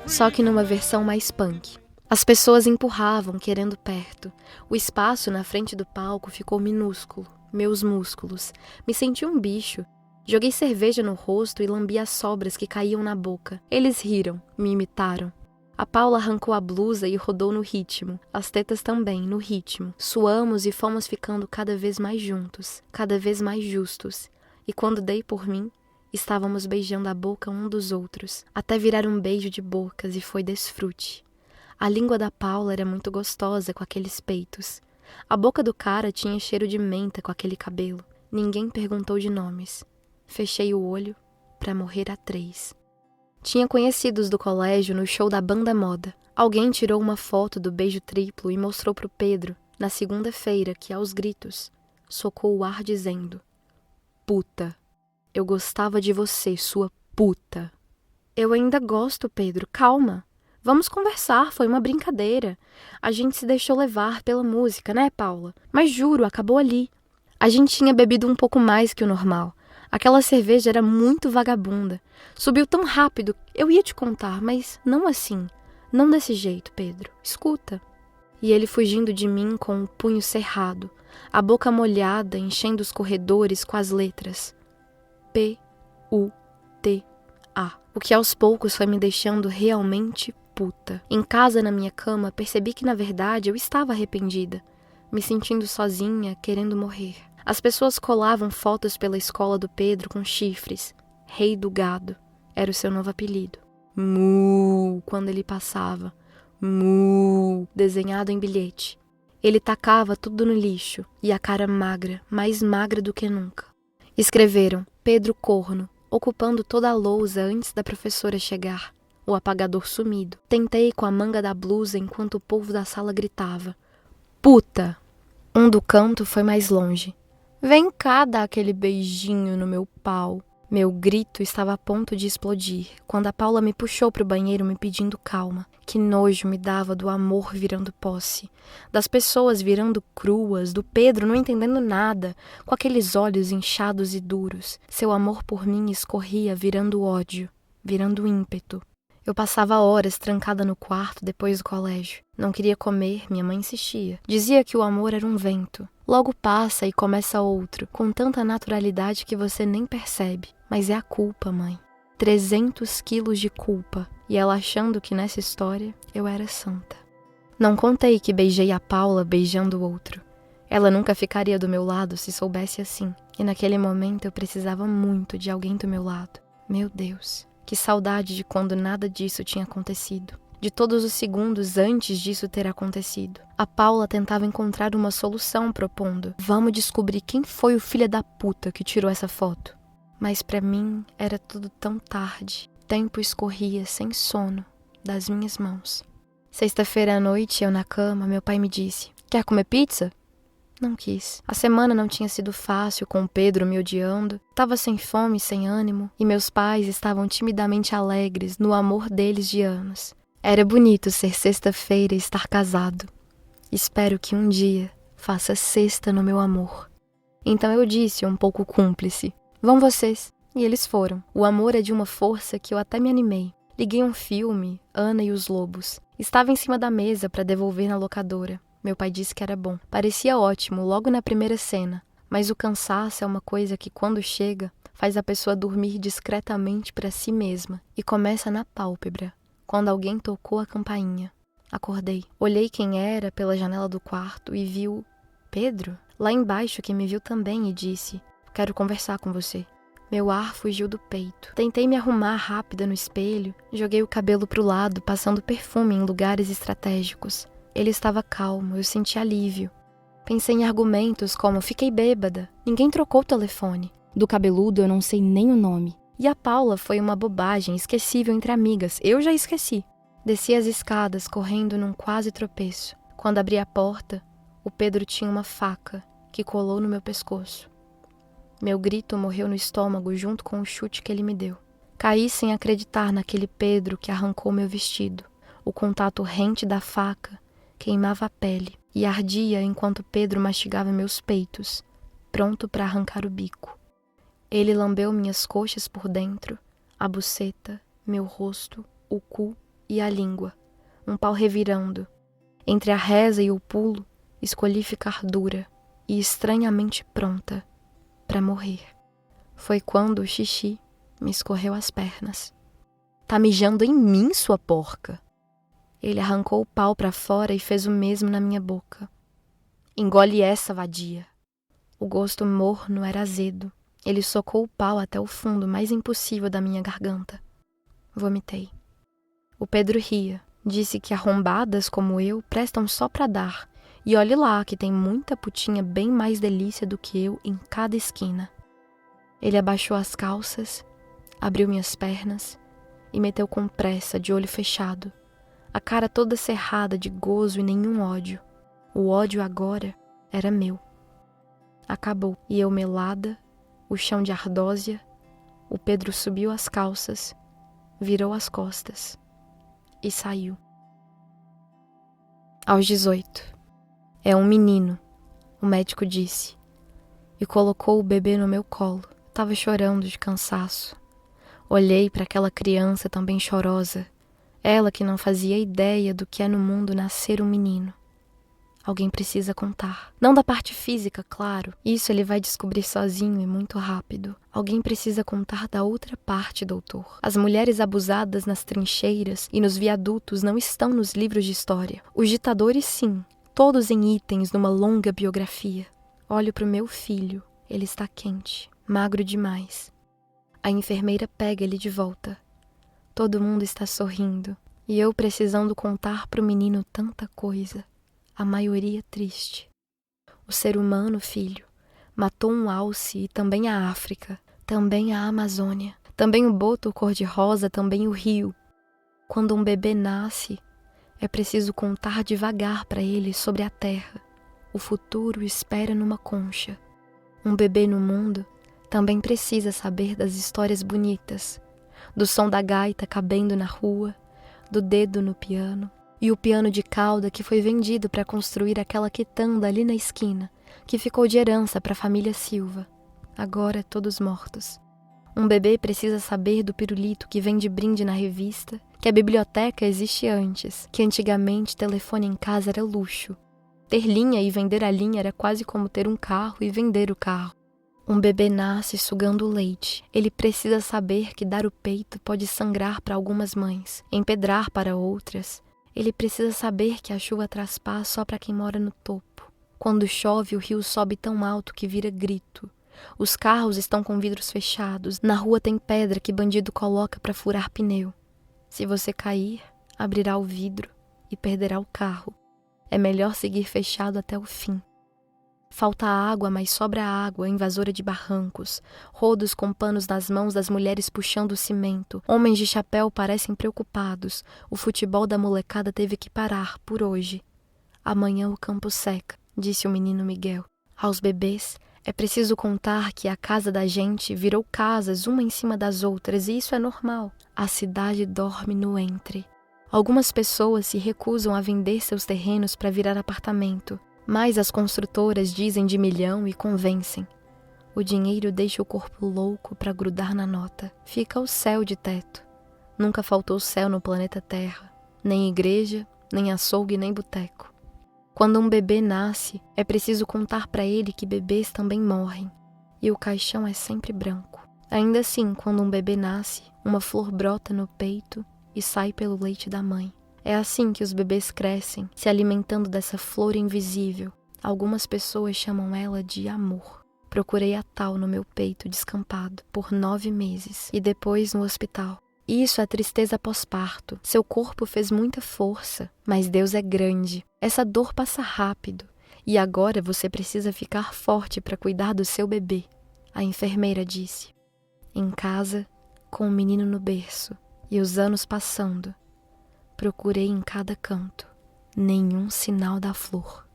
Só que numa versão mais punk. As pessoas empurravam, querendo perto. O espaço na frente do palco ficou minúsculo. Meus músculos. Me senti um bicho. Joguei cerveja no rosto e lambi as sobras que caíam na boca. Eles riram, me imitaram. A Paula arrancou a blusa e rodou no ritmo. As tetas também, no ritmo. Suamos e fomos ficando cada vez mais juntos, cada vez mais justos. E quando dei por mim, estávamos beijando a boca um dos outros, até virar um beijo de bocas e foi desfrute. A língua da Paula era muito gostosa com aqueles peitos. A boca do cara tinha cheiro de menta com aquele cabelo. Ninguém perguntou de nomes. Fechei o olho para morrer a 3. Tinha conhecidos do colégio no show da banda moda. Alguém tirou uma foto do beijo triplo e mostrou pro Pedro, na segunda-feira, que aos gritos, socou o ar dizendo: Puta, eu gostava de você, sua puta. Eu ainda gosto, Pedro, calma. Vamos conversar, foi uma brincadeira. A gente se deixou levar pela música, né, Paula? Mas juro, acabou ali. A gente tinha bebido um pouco mais que o normal. Aquela cerveja era muito vagabunda. Subiu tão rápido, eu ia te contar, mas não assim. Não desse jeito, Pedro. Escuta. E ele fugindo de mim com o punho cerrado, a boca molhada, enchendo os corredores com as letras. P-U-T-A. O que aos poucos foi me deixando realmente puta. Em casa, na minha cama, percebi que na verdade eu estava arrependida, me sentindo sozinha, querendo morrer. As pessoas colavam fotos pela escola do Pedro com chifres. Rei do gado era o seu novo apelido. Mu, quando ele passava. Mu, desenhado em bilhete. Ele tacava tudo no lixo e a cara magra, mais magra do que nunca. Escreveram Pedro Corno, ocupando toda a lousa antes da professora chegar. O apagador sumido. Tentei com a manga da blusa enquanto o povo da sala gritava. Puta! Um do canto foi mais longe. Vem cá dar aquele beijinho no meu pau. Meu grito estava a ponto de explodir, quando a Paula me puxou para o banheiro me pedindo calma. Que nojo me dava do amor virando posse, das pessoas virando cruas, do Pedro não entendendo nada, com aqueles olhos inchados e duros. Seu amor por mim escorria virando ódio, virando ímpeto. Eu passava horas trancada no quarto depois do colégio. Não queria comer, minha mãe insistia. Dizia que o amor era um vento. Logo passa e começa outro, com tanta naturalidade que você nem percebe. Mas é a culpa, mãe. 300 quilos de culpa. E ela achando que nessa história eu era santa. Não contei que beijei a Paula beijando o outro. Ela nunca ficaria do meu lado se soubesse assim. E naquele momento eu precisava muito de alguém do meu lado. Meu Deus, que saudade de quando nada disso tinha acontecido. De todos os segundos antes disso ter acontecido. A Paula tentava encontrar uma solução propondo: vamos descobrir quem foi o filho da puta que tirou essa foto. Mas pra mim era tudo tão tarde. O tempo escorria sem sono das minhas mãos. Sexta-feira à noite, eu na cama, meu pai me disse: quer comer pizza? Não quis. A semana não tinha sido fácil com o Pedro me odiando. Tava sem fome, sem ânimo. E meus pais estavam timidamente alegres no amor deles de anos. Era bonito ser sexta-feira e estar casado. Espero que um dia faça sexta no meu amor. Então eu disse, um pouco cúmplice: vão vocês. E eles foram. O amor é de uma força que eu até me animei. Liguei um filme, Ana e os Lobos. Estava em cima da mesa para devolver na locadora. Meu pai disse que era bom. Parecia ótimo logo na primeira cena. Mas o cansaço é uma coisa que, quando chega, faz a pessoa dormir discretamente para si mesma. E começa na pálpebra, quando alguém tocou a campainha. Acordei. Olhei quem era pela janela do quarto e vi o Pedro, lá embaixo, que me viu também e disse: "Quero conversar com você." Meu ar fugiu do peito. Tentei me arrumar rápida no espelho, joguei o cabelo pro lado, passando perfume em lugares estratégicos. Ele estava calmo, eu senti alívio. Pensei em argumentos como: fiquei bêbada, ninguém trocou o telefone. Do cabeludo eu não sei nem o nome. E a Paula foi uma bobagem esquecível entre amigas, eu já esqueci. Desci as escadas correndo num quase tropeço. Quando abri a porta, o Pedro tinha uma faca que colou no meu pescoço. Meu grito morreu no estômago junto com o chute que ele me deu. Caí sem acreditar naquele Pedro que arrancou meu vestido. O contato rente da faca queimava a pele e ardia enquanto Pedro mastigava meus peitos, pronto para arrancar o bico. Ele lambeu minhas coxas por dentro, a buceta, meu rosto, o cu e a língua, um pau revirando. Entre a reza e o pulo, escolhi ficar dura e estranhamente pronta para morrer. Foi quando o xixi me escorreu as pernas. "Tá mijando em mim, sua porca?" Ele arrancou o pau para fora e fez o mesmo na minha boca. "Engole essa, vadia." O gosto morno era azedo. Ele socou o pau até o fundo mais impossível da minha garganta. Vomitei. O Pedro ria. Disse que arrombadas como eu prestam só pra dar. E olhe lá que tem muita putinha bem mais delícia do que eu em cada esquina. Ele abaixou as calças, abriu minhas pernas e meteu com pressa, de olho fechado. A cara toda cerrada de gozo e nenhum ódio. O ódio agora era meu. Acabou. E eu melada, o chão de ardósia, o Pedro subiu as calças, virou as costas e saiu. Aos 18. "É um menino", o médico disse, e colocou o bebê no meu colo. Tava chorando de cansaço. Olhei para aquela criança também chorosa, ela que não fazia ideia do que é no mundo nascer um menino. Alguém precisa contar. Não da parte física, claro. Isso ele vai descobrir sozinho e muito rápido. Alguém precisa contar da outra parte, doutor. As mulheres abusadas nas trincheiras e nos viadutos não estão nos livros de história. Os ditadores, sim. Todos em itens numa longa biografia. Olho pro meu filho. Ele está quente. Magro demais. A enfermeira pega ele de volta. Todo mundo está sorrindo. E eu precisando contar pro menino tanta coisa. A maioria triste. O ser humano, filho, matou um alce e também a África, também a Amazônia, também o boto cor-de-rosa, também o rio. Quando um bebê nasce, é preciso contar devagar para ele sobre a terra. O futuro espera numa concha. Um bebê no mundo também precisa saber das histórias bonitas, do som da gaita cabendo na rua, do dedo no piano, e o piano de cauda que foi vendido para construir aquela quitanda ali na esquina, que ficou de herança para a família Silva. Agora todos mortos. Um bebê precisa saber do pirulito que vem de brinde na revista, que a biblioteca existe antes, que antigamente telefone em casa era luxo. Ter linha e vender a linha era quase como ter um carro e vender o carro. Um bebê nasce sugando leite. Ele precisa saber que dar o peito pode sangrar para algumas mães, empedrar para outras. Ele precisa saber que a chuva traz paz só para quem mora no topo. Quando chove, o rio sobe tão alto que vira grito. Os carros estão com vidros fechados. Na rua tem pedra que bandido coloca para furar pneu. Se você cair, abrirá o vidro e perderá o carro. É melhor seguir fechado até o fim. Falta água, mas sobra água, invasora de barrancos. Rodos com panos nas mãos das mulheres puxando o cimento. Homens de chapéu parecem preocupados. O futebol da molecada teve que parar, por hoje. Amanhã o campo seca, disse o menino Miguel. Aos bebês, é preciso contar que a casa da gente virou casas uma em cima das outras, e isso é normal. A cidade dorme no entre. Algumas pessoas se recusam a vender seus terrenos para virar apartamento. Mas as construtoras dizem de milhão e convencem. O dinheiro deixa o corpo louco para grudar na nota. Fica o céu de teto. Nunca faltou céu no planeta Terra. Nem igreja, nem açougue, nem boteco. Quando um bebê nasce, é preciso contar para ele que bebês também morrem. E o caixão é sempre branco. Ainda assim, quando um bebê nasce, uma flor brota no peito e sai pelo leite da mãe. É assim que os bebês crescem, se alimentando dessa flor invisível. Algumas pessoas chamam ela de amor. Procurei a tal no meu peito descampado por 9 meses e depois no hospital. Isso é tristeza pós-parto. Seu corpo fez muita força, mas Deus é grande. Essa dor passa rápido e agora você precisa ficar forte para cuidar do seu bebê. A enfermeira disse. Em casa, com o menino no berço e os anos passando, procurei em cada canto, nenhum sinal da flor.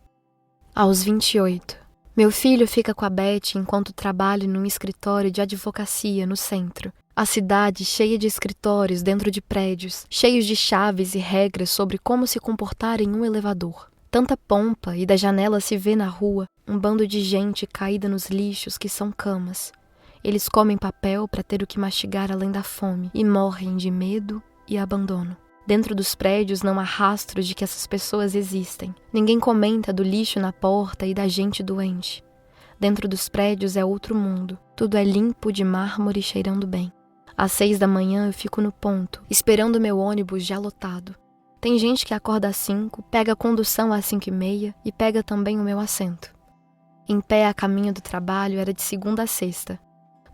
Aos 28, meu filho fica com a Beth enquanto trabalho num escritório de advocacia no centro. A cidade cheia de escritórios dentro de prédios, cheios de chaves e regras sobre como se comportar em um elevador. Tanta pompa e da janela se vê na rua um bando de gente caída nos lixos que são camas. Eles comem papel para ter o que mastigar além da fome e morrem de medo e abandono. Dentro dos prédios não há rastros de que essas pessoas existem. Ninguém comenta do lixo na porta e da gente doente. Dentro dos prédios é outro mundo. Tudo é limpo de mármore e cheirando bem. Às 6 da manhã eu fico no ponto, esperando meu ônibus já lotado. Tem gente que acorda às 5, pega a condução às 5h30 e pega também o meu assento. Em pé a caminho do trabalho era de segunda a sexta.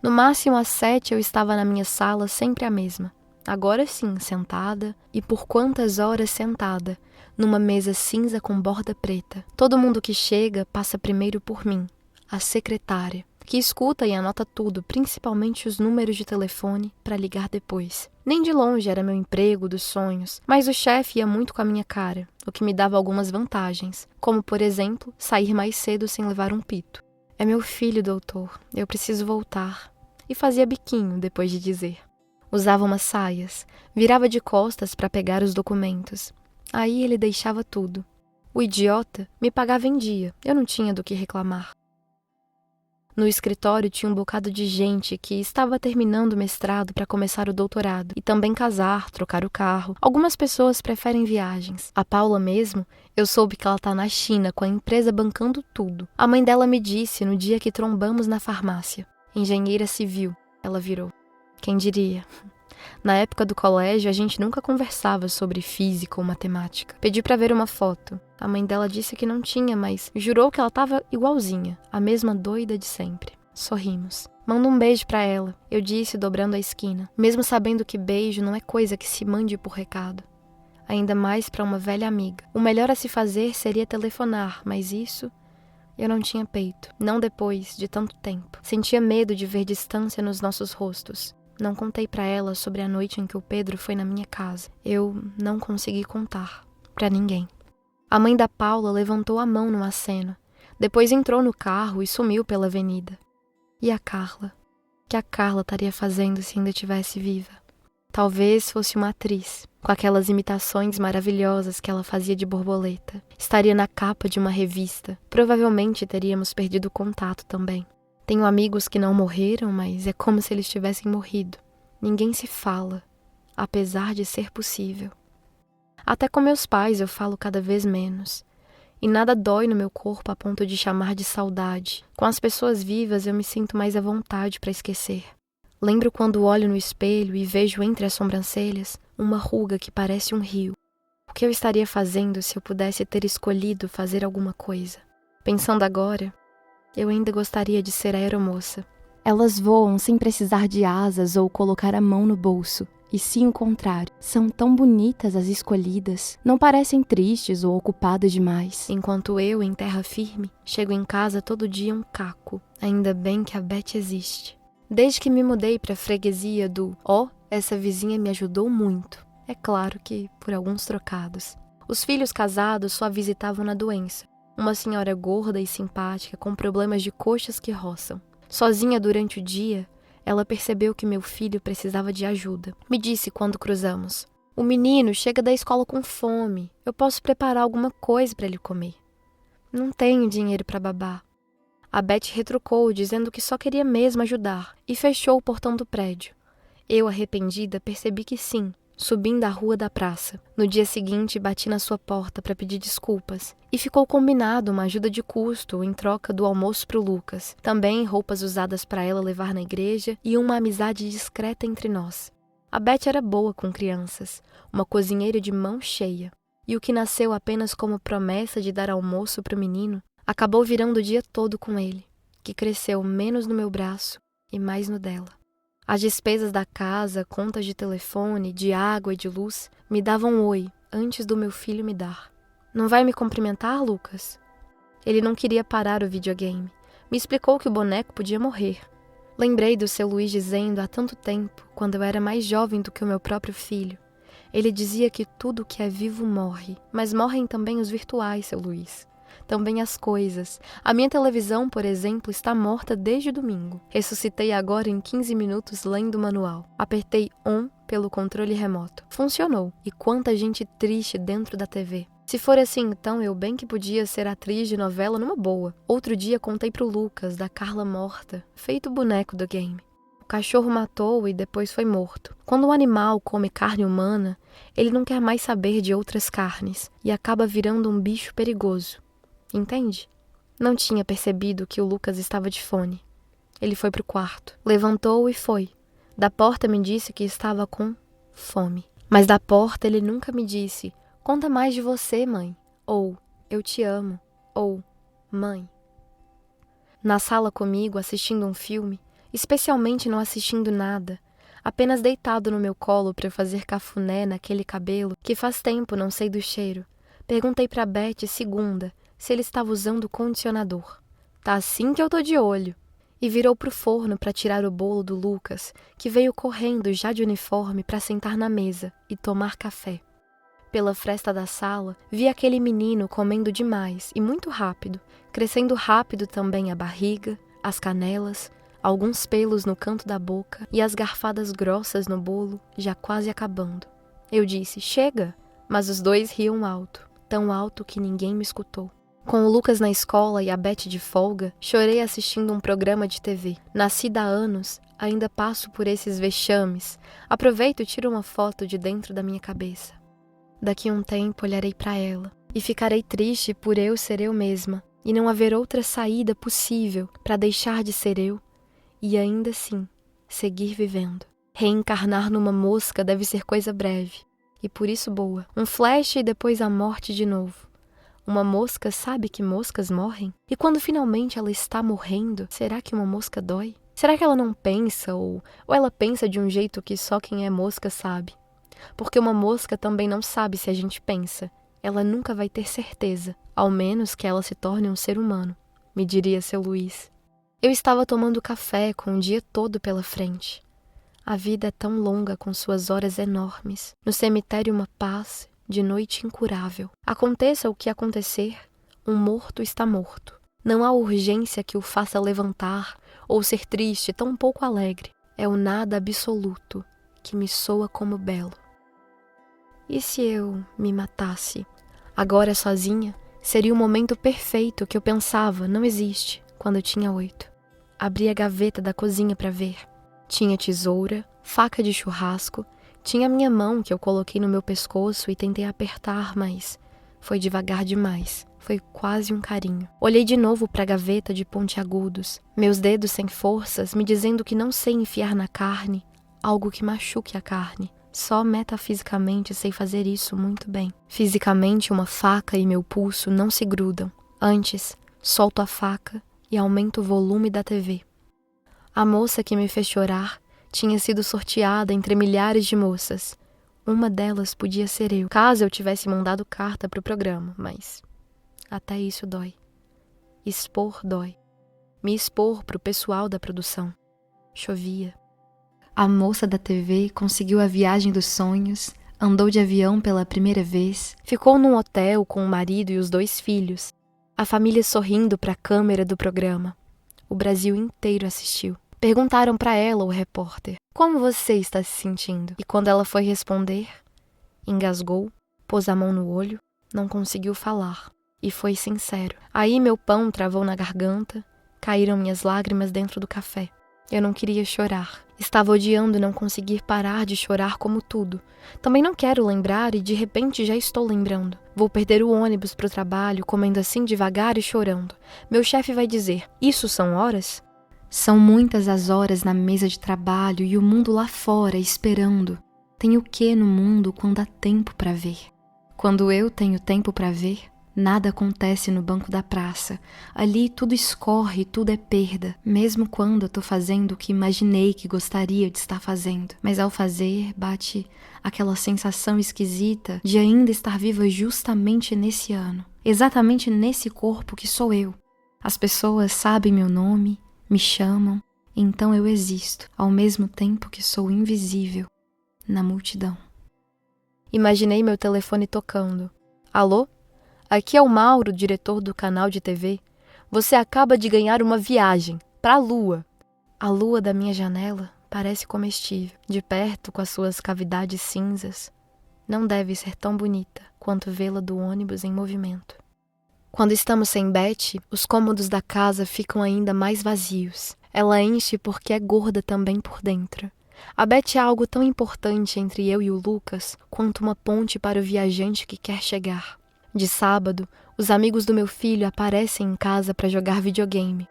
No máximo às 7 eu estava na minha sala, sempre a mesma. Agora sim, sentada, e por quantas horas sentada, numa mesa cinza com borda preta. Todo mundo que chega passa primeiro por mim, a secretária, que escuta e anota tudo, principalmente os números de telefone, para ligar depois. Nem de longe era meu emprego dos sonhos, mas o chefe ia muito com a minha cara, o que me dava algumas vantagens, como, por exemplo, sair mais cedo sem levar um pito. É meu filho, doutor, eu preciso voltar. E fazia biquinho depois de dizer. Usava umas saias, virava de costas para pegar os documentos. Aí ele deixava tudo. O idiota me pagava em dia, eu não tinha do que reclamar. No escritório tinha um bocado de gente que estava terminando o mestrado para começar o doutorado e também casar, trocar o carro. Algumas pessoas preferem viagens. A Paula mesmo, eu soube que ela está na China com a empresa bancando tudo. A mãe dela me disse no dia que trombamos na farmácia. Engenheira civil, ela virou. Quem diria? Na época do colégio, a gente nunca conversava sobre física ou matemática. Pedi para ver uma foto. A mãe dela disse que não tinha, mas jurou que ela estava igualzinha, a mesma doida de sempre. Sorrimos. Manda um beijo para ela, eu disse dobrando a esquina, mesmo sabendo que beijo não é coisa que se mande por recado. Ainda mais para uma velha amiga. O melhor a se fazer seria telefonar, mas isso... Eu não tinha peito, não depois de tanto tempo. Sentia medo de ver distância nos nossos rostos. Não contei para ela sobre a noite em que o Pedro foi na minha casa. Eu não consegui contar para ninguém. A mãe da Paula levantou a mão no aceno. Depois entrou no carro e sumiu pela avenida. E a Carla? O que a Carla estaria fazendo se ainda estivesse viva? Talvez fosse uma atriz, com aquelas imitações maravilhosas que ela fazia de borboleta. Estaria na capa de uma revista. Provavelmente teríamos perdido o contato também. Tenho amigos que não morreram, mas é como se eles tivessem morrido. Ninguém se fala, apesar de ser possível. Até com meus pais eu falo cada vez menos. E nada dói no meu corpo a ponto de chamar de saudade. Com as pessoas vivas eu me sinto mais à vontade para esquecer. Lembro quando olho no espelho e vejo entre as sobrancelhas uma ruga que parece um rio. O que eu estaria fazendo se eu pudesse ter escolhido fazer alguma coisa? Pensando agora, eu ainda gostaria de ser aeromoça. Elas voam sem precisar de asas ou colocar a mão no bolso. E sim o contrário. São tão bonitas as escolhidas. Não parecem tristes ou ocupadas demais. Enquanto eu, em terra firme, chego em casa todo dia um caco. Ainda bem que a Beth existe. Desde que me mudei para a freguesia do essa vizinha me ajudou muito. É claro que por alguns trocados. Os filhos casados só a visitavam na doença. Uma senhora gorda e simpática com problemas de coxas que roçam. Sozinha durante o dia, ela percebeu que meu filho precisava de ajuda. Me disse quando cruzamos. O menino chega da escola com fome. Eu posso preparar alguma coisa para ele comer. Não tenho dinheiro para babá. A Beth retrucou, dizendo que só queria mesmo ajudar, e fechou o portão do prédio. Eu, arrependida, percebi que sim, subindo a rua da praça. No dia seguinte, bati na sua porta para pedir desculpas. E ficou combinado uma ajuda de custo em troca do almoço para o Lucas. Também roupas usadas para ela levar na igreja e uma amizade discreta entre nós. A Beth era boa com crianças, uma cozinheira de mão cheia. E o que nasceu apenas como promessa de dar almoço para o menino, acabou virando o dia todo com ele, que cresceu menos no meu braço e mais no dela. As despesas da casa, contas de telefone, de água e de luz, me davam um oi antes do meu filho me dar. Não vai me cumprimentar, Lucas? Ele não queria parar o videogame. Me explicou que o boneco podia morrer. Lembrei do seu Luiz dizendo há tanto tempo, quando eu era mais jovem do que o meu próprio filho. Ele dizia que tudo que é vivo morre, mas morrem também os virtuais, seu Luiz. Também as coisas. A minha televisão, por exemplo, está morta desde domingo. Ressuscitei agora em 15 minutos lendo o manual. Apertei on pelo controle remoto. Funcionou. E quanta gente triste dentro da TV. Se for assim, então eu bem que podia ser atriz de novela numa boa. Outro dia contei pro Lucas da Carla morta, feito boneco do game. O cachorro matou e depois foi morto. Quando um animal come carne humana, ele não quer mais saber de outras carnes e acaba virando um bicho perigoso. Entende? Não tinha percebido que o Lucas estava de fone. Ele foi pro quarto, levantou e foi. Da porta me disse que estava com fome. Mas da porta ele nunca me disse: conta mais de você, mãe. Ou, eu te amo. Ou, mãe. Na sala comigo, assistindo um filme, especialmente não assistindo nada, apenas deitado no meu colo para fazer cafuné naquele cabelo que faz tempo não sei do cheiro, perguntei pra Beth segunda se ele estava usando condicionador. Tá assim que eu tô de olho. E virou pro forno para tirar o bolo do Lucas, que veio correndo já de uniforme para sentar na mesa e tomar café. Pela fresta da sala, vi aquele menino comendo demais e muito rápido, crescendo rápido também a barriga, as canelas, alguns pelos no canto da boca e as garfadas grossas no bolo, já quase acabando. Eu disse, chega, mas os dois riam alto, tão alto que ninguém me escutou. Com o Lucas na escola e a Beth de folga, chorei assistindo um programa de TV. Nascida há anos, ainda passo por esses vexames. Aproveito e tiro uma foto de dentro da minha cabeça. Daqui a um tempo olharei para ela e ficarei triste por eu ser eu mesma e não haver outra saída possível para deixar de ser eu e ainda assim seguir vivendo. Reencarnar numa mosca deve ser coisa breve e por isso boa. Um flash e depois a morte de novo. Uma mosca sabe que moscas morrem? E quando finalmente ela está morrendo, será que uma mosca dói? Será que ela não pensa ou ela pensa de um jeito que só quem é mosca sabe? Porque uma mosca também não sabe se a gente pensa. Ela nunca vai ter certeza, ao menos que ela se torne um ser humano, me diria seu Luiz. Eu estava tomando café com o dia todo pela frente. A vida é tão longa com suas horas enormes. No cemitério uma paz, de noite incurável. Aconteça o que acontecer, um morto está morto. Não há urgência que o faça levantar ou ser triste, tão pouco alegre. É o nada absoluto que me soa como belo. E se eu me matasse? Agora sozinha, seria o momento perfeito que eu pensava não existe quando eu tinha 8. Abri a gaveta da cozinha para ver. Tinha tesoura, faca de churrasco, tinha minha mão que eu coloquei no meu pescoço e tentei apertar, mas foi devagar demais. Foi quase um carinho. Olhei de novo para a gaveta de pontiagudos, meus dedos sem forças me dizendo que não sei enfiar na carne algo que machuque a carne. Só metafisicamente sei fazer isso muito bem. Fisicamente, uma faca e meu pulso não se grudam. Antes, solto a faca e aumento o volume da TV. A moça que me fez chorar tinha sido sorteada entre milhares de moças. Uma delas podia ser eu, caso eu tivesse mandado carta para o programa, mas até isso dói. Expor dói. Me expor para o pessoal da produção. Chovia. A moça da TV conseguiu a viagem dos sonhos, andou de avião pela primeira vez, ficou num hotel com o marido e os 2 filhos. A família sorrindo para a câmera do programa. O Brasil inteiro assistiu. Perguntaram para ela, o repórter, como você está se sentindo? E quando ela foi responder, engasgou, pôs a mão no olho, não conseguiu falar. E foi sincero. Aí meu pão travou na garganta, Caíram minhas lágrimas dentro do café. Eu não queria chorar. Estava odiando não conseguir parar de chorar como tudo. Também não quero lembrar e de repente já estou lembrando. Vou perder o ônibus para o trabalho, comendo assim devagar e chorando. Meu chefe vai dizer, isso são horas? São muitas as horas na mesa de trabalho e o mundo lá fora esperando. Tem o que no mundo quando há tempo para ver? Quando eu tenho tempo para ver, nada acontece no banco da praça. Ali tudo escorre, tudo é perda. Mesmo quando eu tô fazendo o que imaginei que gostaria de estar fazendo. Mas ao fazer, bate aquela sensação esquisita de ainda estar viva justamente nesse ano. Exatamente nesse corpo que sou eu. As pessoas sabem meu nome, me chamam, então eu existo, ao mesmo tempo que sou invisível na multidão. Imaginei meu telefone tocando. Alô? Aqui é o Mauro, diretor do canal de TV. Você acaba de ganhar uma viagem para a Lua. A lua da minha janela parece comestível. De perto, com as suas cavidades cinzas, não deve ser tão bonita quanto vê-la do ônibus em movimento. Quando estamos sem Beth, os cômodos da casa ficam ainda mais vazios. Ela enche porque é gorda também por dentro. A Beth é algo tão importante entre eu e o Lucas quanto uma ponte para o viajante que quer chegar. De sábado, os amigos do meu filho aparecem em casa para jogar videogame.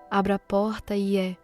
Abro a porta e é...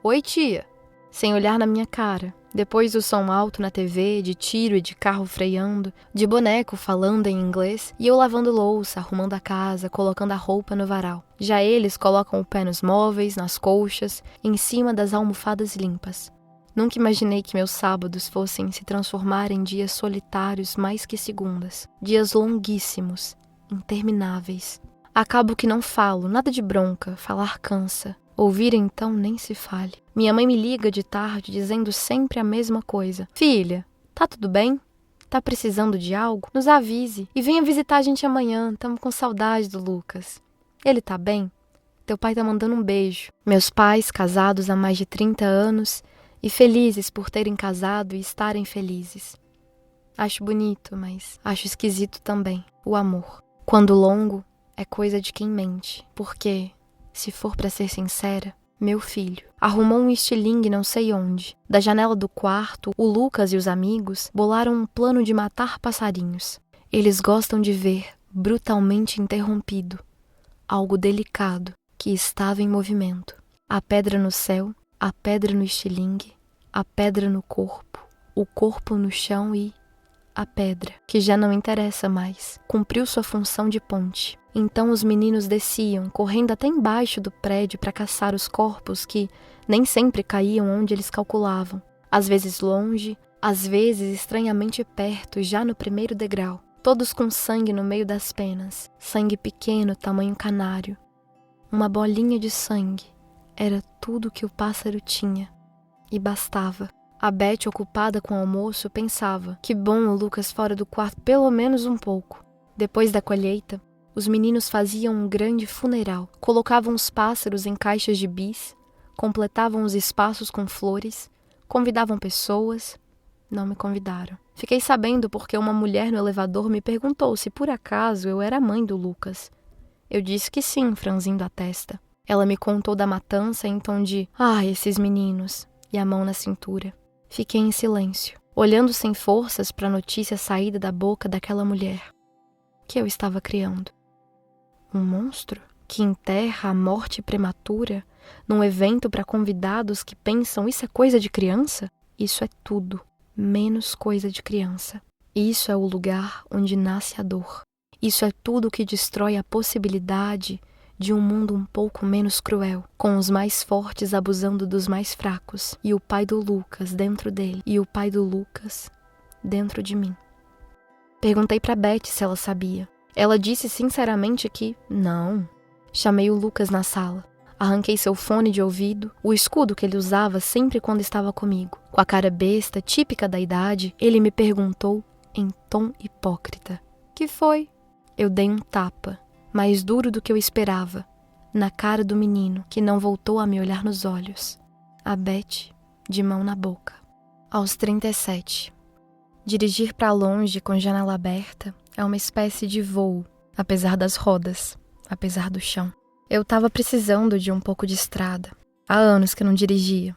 Oi, tia! Sem olhar na minha cara. Depois o som alto na TV, de tiro e de carro freando, de boneco falando em inglês, e eu lavando louça, arrumando a casa, colocando a roupa no varal. Já eles colocam o pé nos móveis, nas colchas, em cima das almofadas limpas. Nunca imaginei que meus sábados fossem se transformar em dias solitários mais que segundas. Dias longuíssimos, intermináveis. Acabo que não falo, nada de bronca, falar cansa. Ouvir então nem se fale. Minha mãe me liga de tarde dizendo sempre a mesma coisa. Filha, tá tudo bem? Tá precisando de algo? Nos avise e venha visitar a gente amanhã, tamo com saudade do Lucas. Ele tá bem? Teu pai tá mandando um beijo. Meus pais, casados há mais de 30 anos... e felizes por terem casado e estarem felizes. Acho bonito, mas acho esquisito também, o amor. Quando longo, é coisa de quem mente. Porque, se for pra ser sincera, meu filho arrumou um estilingue não sei onde. Da janela do quarto, o Lucas e os amigos bolaram um plano de matar passarinhos. Eles gostam de ver, brutalmente interrompido, algo delicado que estava em movimento. A pedra no céu, a pedra no estilingue, a pedra no corpo, o corpo no chão e a pedra, que já não interessa mais, cumpriu sua função de ponte. Então os meninos desciam, correndo até embaixo do prédio para caçar os corpos que nem sempre caíam onde eles calculavam. Às vezes longe, às vezes estranhamente perto, já no primeiro degrau. Todos com sangue no meio das penas, sangue pequeno, tamanho canário. Uma bolinha de sangue. Era tudo que o pássaro tinha. E bastava. A Beth, ocupada com o almoço, pensava, que bom o Lucas fora do quarto pelo menos um pouco. Depois da colheita, os meninos faziam um grande funeral. Colocavam os pássaros em caixas de bis, completavam os espaços com flores, convidavam pessoas. Não me convidaram. Fiquei sabendo porque uma mulher no elevador me perguntou se por acaso eu era a mãe do Lucas. Eu disse que sim, franzindo a testa. Ela me contou da matança em tom de esses meninos, e a mão na cintura. Fiquei em silêncio, olhando sem forças para a notícia saída da boca daquela mulher. Que eu estava criando? Um monstro que enterra a morte prematura num evento para convidados que pensam isso é coisa de criança? Isso é tudo, menos coisa de criança. Isso é o lugar onde nasce a dor. Isso é tudo que destrói a possibilidade de um mundo um pouco menos cruel, com os mais fortes abusando dos mais fracos, e o pai do Lucas dentro dele, e o pai do Lucas dentro de mim. Perguntei pra Beth se ela sabia. Ela disse sinceramente que não. Chamei o Lucas na sala. Arranquei seu fone de ouvido, o escudo que ele usava sempre quando estava comigo. Com a cara besta, típica da idade, ele me perguntou em tom hipócrita. Que foi? Eu dei um tapa, mais duro do que eu esperava, na cara do menino, que não voltou a me olhar nos olhos. A Beth, de mão na boca. Aos 37. Dirigir para longe com janela aberta é uma espécie de voo, apesar das rodas. apesar do chão. Eu tava precisando de um pouco de estrada. Há anos que eu não dirigia.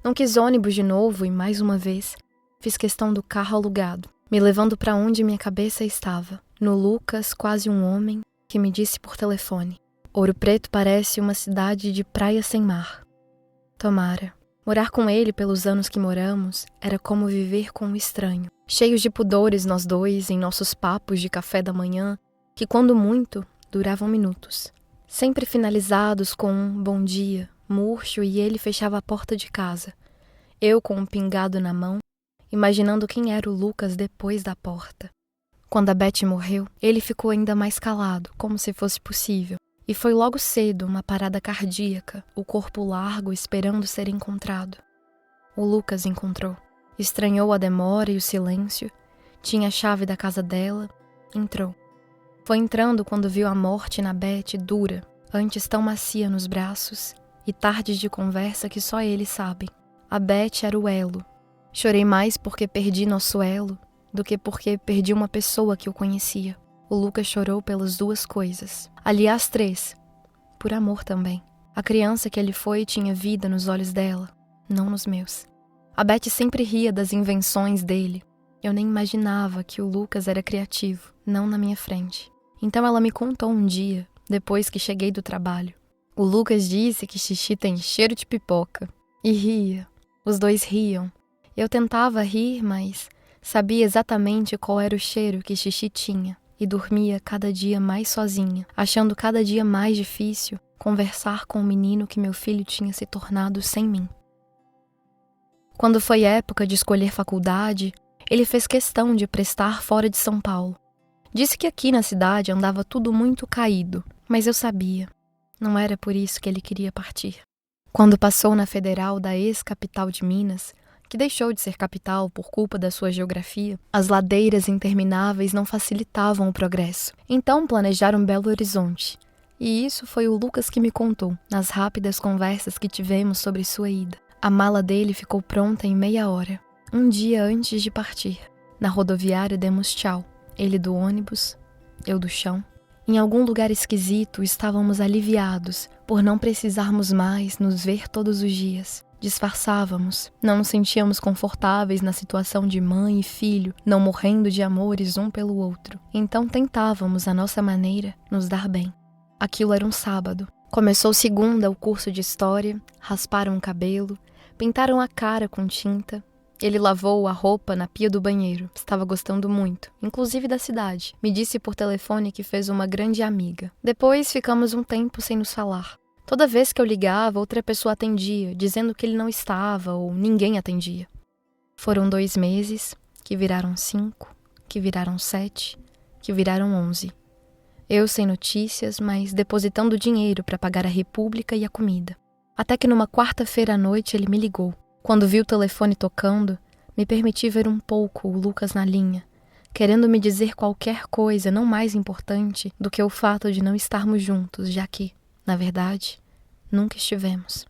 Não quis ônibus de novo e, mais uma vez, fiz questão do carro alugado, me levando para onde minha cabeça estava. No Lucas, quase um homem, que me disse por telefone: Ouro Preto parece uma cidade de praia sem mar. Tomara. Morar com ele pelos anos que moramos era como viver com um estranho. Cheios de pudores nós dois em nossos papos de café da manhã, que quando muito, duravam minutos. Sempre finalizados com um bom dia, murcho, e ele fechava a porta de casa. Eu com um pingado na mão, imaginando quem era o Lucas depois da porta. Quando a Beth morreu, ele ficou ainda mais calado, como se fosse possível. E foi logo cedo uma parada cardíaca, o corpo largo esperando ser encontrado. O Lucas encontrou. Estranhou a demora e o silêncio. Tinha a chave da casa dela. Entrou. Foi entrando quando viu a morte na Beth dura, antes tão macia nos braços, e tardes de conversa que só eles sabem. A Beth era o elo. Chorei mais porque perdi nosso elo do que porque perdi uma pessoa que eu conhecia. O Lucas chorou pelas duas coisas. Aliás, 3. Por amor também. A criança que ele foi tinha vida nos olhos dela, não nos meus. A Beth sempre ria das invenções dele. Eu nem imaginava que o Lucas era criativo, não na minha frente. Então ela me contou um dia, depois que cheguei do trabalho. O Lucas disse que Xixi tem cheiro de pipoca. E ria. Os dois riam. Eu tentava rir, mas sabia exatamente qual era o cheiro que Xixi tinha. E dormia cada dia mais sozinha, achando cada dia mais difícil conversar com o menino que meu filho tinha se tornado sem mim. Quando foi época de escolher faculdade, ele fez questão de prestar fora de São Paulo. Disse que aqui na cidade andava tudo muito caído, mas eu sabia. Não era por isso que ele queria partir. Quando passou na Federal da ex-capital de Minas, que deixou de ser capital por culpa da sua geografia, as ladeiras intermináveis não facilitavam o progresso. Então planejaram Belo Horizonte. E isso foi o Lucas que me contou, nas rápidas conversas que tivemos sobre sua ida. A mala dele ficou pronta em meia hora, um dia antes de partir. Na rodoviária demos tchau, ele do ônibus, eu do chão. Em algum lugar esquisito estávamos aliviados por não precisarmos mais nos ver todos os dias. Disfarçávamos, não nos sentíamos confortáveis na situação de mãe e filho, não morrendo de amores um pelo outro. Então tentávamos, à nossa maneira, nos dar bem. Aquilo era um sábado. Começou segunda o curso de história, rasparam o cabelo, pintaram a cara com tinta. Ele lavou a roupa na pia do banheiro, estava gostando muito, inclusive da cidade. Me disse por telefone que fez uma grande amiga. Depois ficamos um tempo sem nos falar. Toda vez que eu ligava, outra pessoa atendia, dizendo que ele não estava ou ninguém atendia. Foram 2 meses, que viraram 5, que viraram 7, que viraram 11. Eu sem notícias, mas depositando dinheiro para pagar a república e a comida. Até que numa quarta-feira à noite ele me ligou. Quando vi o telefone tocando, me permiti ver um pouco o Lucas na linha, querendo me dizer qualquer coisa não mais importante do que o fato de não estarmos juntos, já que, na verdade, nunca estivemos.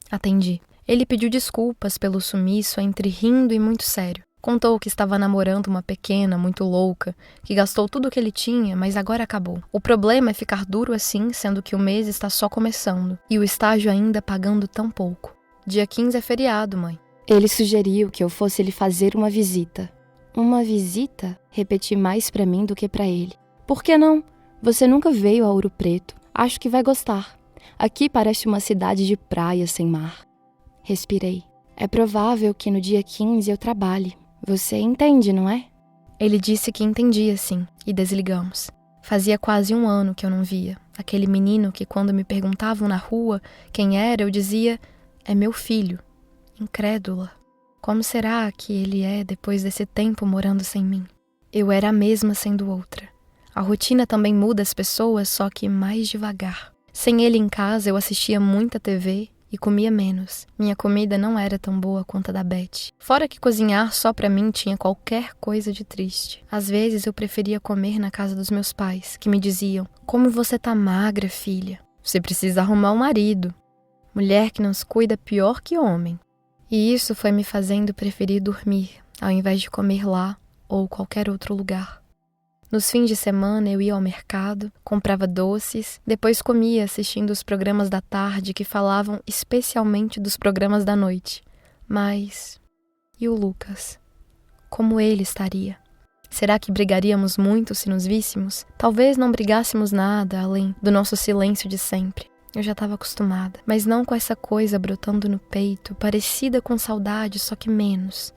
Atendi. Ele pediu desculpas pelo sumiço entre rindo e muito sério. Contou que estava namorando uma pequena, muito louca, que gastou tudo o que ele tinha, mas agora acabou. O problema é ficar duro assim, sendo que o mês está só começando, e o estágio ainda pagando tão pouco. Dia 15 é feriado, mãe. Ele sugeriu que eu fosse lhe fazer uma visita. Uma visita? Repeti mais pra mim do que pra ele. Por que não? Você nunca veio a Ouro Preto. Acho que vai gostar. Aqui parece uma cidade de praia sem mar. Respirei. É provável que no dia 15 eu trabalhe. Você entende, não é? Ele disse que entendia, sim, e desligamos. Fazia quase 1 ano que eu não via. Aquele menino que, quando me perguntavam na rua quem era, eu dizia: é meu filho. Incrédula. Como será que ele é depois desse tempo morando sem mim? Eu era a mesma sendo outra. A rotina também muda as pessoas, só que mais devagar. Sem ele em casa, eu assistia muita TV e comia menos. Minha comida não era tão boa quanto a da Beth. Fora que cozinhar só pra mim tinha qualquer coisa de triste. Às vezes eu preferia comer na casa dos meus pais, que me diziam: como você tá magra, filha. Você precisa arrumar um marido. Mulher que não se cuida é pior que homem. E isso foi me fazendo preferir dormir, ao invés de comer lá ou qualquer outro lugar. Nos fins de semana eu ia ao mercado, comprava doces, depois comia assistindo os programas da tarde que falavam especialmente dos programas da noite. Mas... e o Lucas? Como ele estaria? Será que brigaríamos muito se nos víssemos? Talvez não brigássemos nada além do nosso silêncio de sempre. Eu já estava acostumada, mas não com essa coisa brotando no peito, parecida com saudade, só que menos.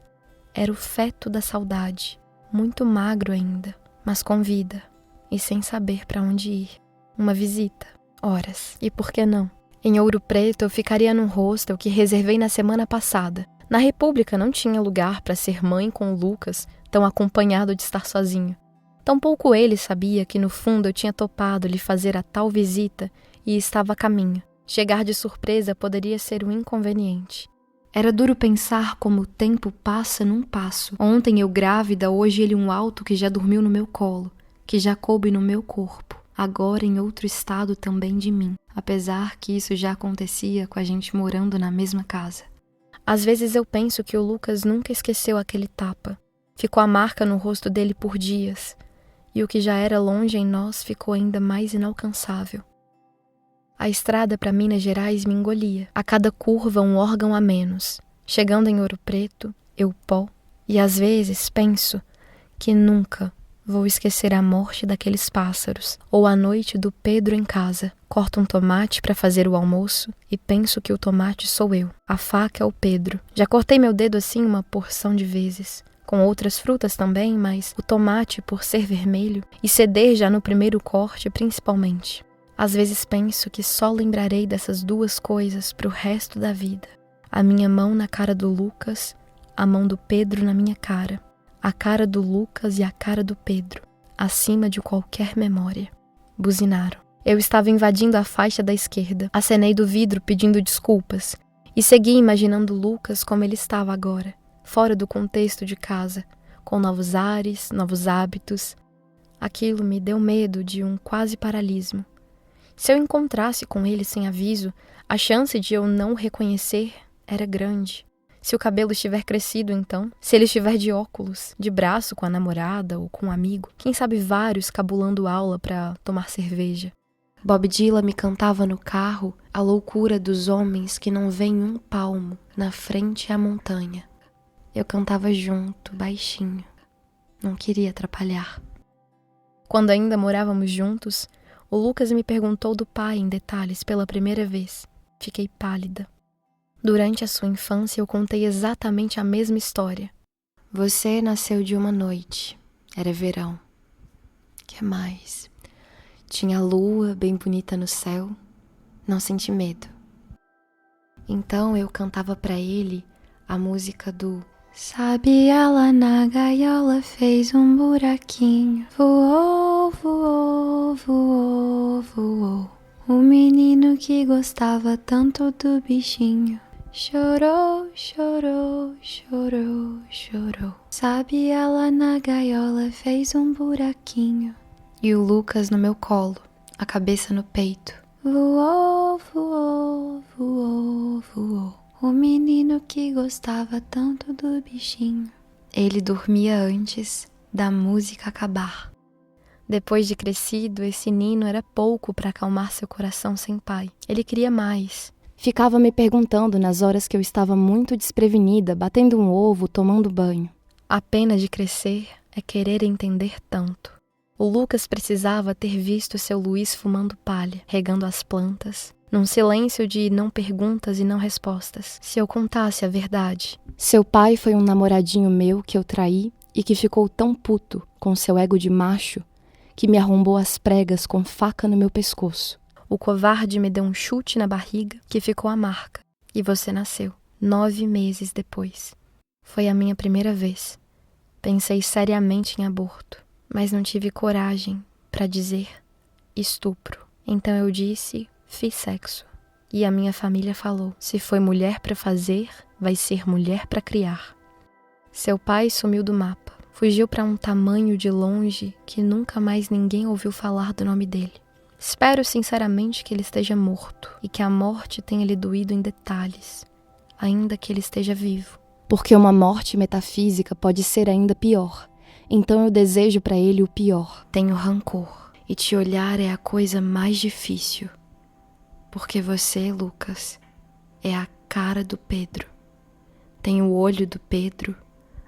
Era o feto da saudade, muito magro ainda, mas com vida, e sem saber para onde ir. Uma visita, horas, e por que não? Em Ouro Preto eu ficaria num hostel que reservei na semana passada. Na República não tinha lugar para ser mãe com o Lucas, tão acompanhado de estar sozinho. Tampouco ele sabia que no fundo eu tinha topado lhe fazer a tal visita e estava a caminho. Chegar de surpresa poderia ser um inconveniente. Era duro pensar como o tempo passa num passo. Ontem eu grávida, hoje ele um alto que já dormiu no meu colo, que já coube no meu corpo, agora em outro estado também de mim, apesar que isso já acontecia com a gente morando na mesma casa. Às vezes eu penso que o Lucas nunca esqueceu aquele tapa. Ficou a marca no rosto dele por dias, e o que já era longe em nós ficou ainda mais inalcançável. A estrada para Minas Gerais me engolia, a cada curva um órgão a menos. Chegando em Ouro Preto, eu pó, e às vezes penso que nunca vou esquecer a morte daqueles pássaros, ou a noite do Pedro em casa. Corto um tomate para fazer o almoço e penso que o tomate sou eu, a faca é o Pedro. Já cortei meu dedo assim uma porção de vezes, com outras frutas também, mas o tomate por ser vermelho e ceder já no primeiro corte principalmente. Às vezes penso que só lembrarei dessas duas coisas pro resto da vida. A minha mão na cara do Lucas, a mão do Pedro na minha cara. A cara do Lucas e a cara do Pedro, acima de qualquer memória. Buzinaram. Eu estava invadindo a faixa da esquerda. Acenei do vidro pedindo desculpas. E segui imaginando Lucas como ele estava agora, fora do contexto de casa, com novos ares, novos hábitos. Aquilo me deu medo de um quase paralismo. Se eu encontrasse com ele sem aviso, a chance de eu não o reconhecer era grande. Se o cabelo estiver crescido, então, se ele estiver de óculos, de braço com a namorada ou com um amigo, quem sabe vários cabulando aula para tomar cerveja. Bob Dylan me cantava no carro a loucura dos homens que não veem um palmo, na frente é a montanha. Eu cantava junto, baixinho. Não queria atrapalhar. Quando ainda morávamos juntos, o Lucas me perguntou do pai em detalhes pela primeira vez. Fiquei pálida. Durante a sua infância eu contei exatamente a mesma história. Você nasceu de uma noite. Era verão. Que mais? Tinha a lua bem bonita no céu. Não senti medo. Então eu cantava pra ele a música do Sabe, ela na gaiola fez um buraquinho. Voou, voou, voou, voou. O menino que gostava tanto do bichinho. Chorou, chorou, chorou, chorou. Sabe, ela na gaiola fez um buraquinho. E o Lucas no meu colo, a cabeça no peito. Voou, voou, voou, voou. O menino que gostava tanto do bichinho. Ele dormia antes da música acabar. Depois de crescido, esse nino era pouco para acalmar seu coração sem pai. Ele queria mais. Ficava me perguntando nas horas que eu estava muito desprevenida, batendo um ovo, tomando banho. A pena de crescer é querer entender tanto. O Lucas precisava ter visto seu Luiz fumando palha, regando as plantas, num silêncio de não perguntas e não respostas. Se eu contasse a verdade. Seu pai foi um namoradinho meu que eu traí e que ficou tão puto com seu ego de macho que me arrombou as pregas com faca no meu pescoço. O covarde me deu um chute na barriga que ficou a marca. E você nasceu, 9 meses depois. Foi a minha primeira vez. Pensei seriamente em aborto, mas não tive coragem para dizer estupro. Então eu disse, fiz sexo. E a minha família falou, se foi mulher para fazer, vai ser mulher para criar. Seu pai sumiu do mapa. Fugiu para um tamanho de longe que nunca mais ninguém ouviu falar do nome dele. Espero sinceramente que ele esteja morto e que a morte tenha lhe doído em detalhes, ainda que ele esteja vivo. Porque uma morte metafísica pode ser ainda pior. Então eu desejo para ele o pior. Tenho rancor. E te olhar é a coisa mais difícil. Porque você, Lucas, é a cara do Pedro. Tem o olho do Pedro,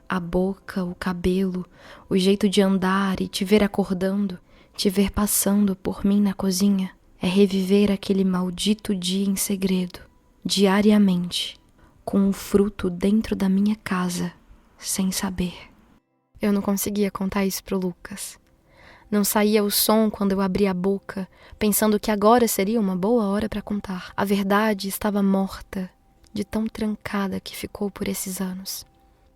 a boca, o cabelo, o jeito de andar e te ver acordando, te ver passando por mim na cozinha. É reviver aquele maldito dia em segredo, diariamente, com o fruto dentro da minha casa, sem saber. Eu não conseguia contar isso pro Lucas. Não saía o som quando eu abria a boca, pensando que agora seria uma boa hora para contar. A verdade estava morta, de tão trancada que ficou por esses anos.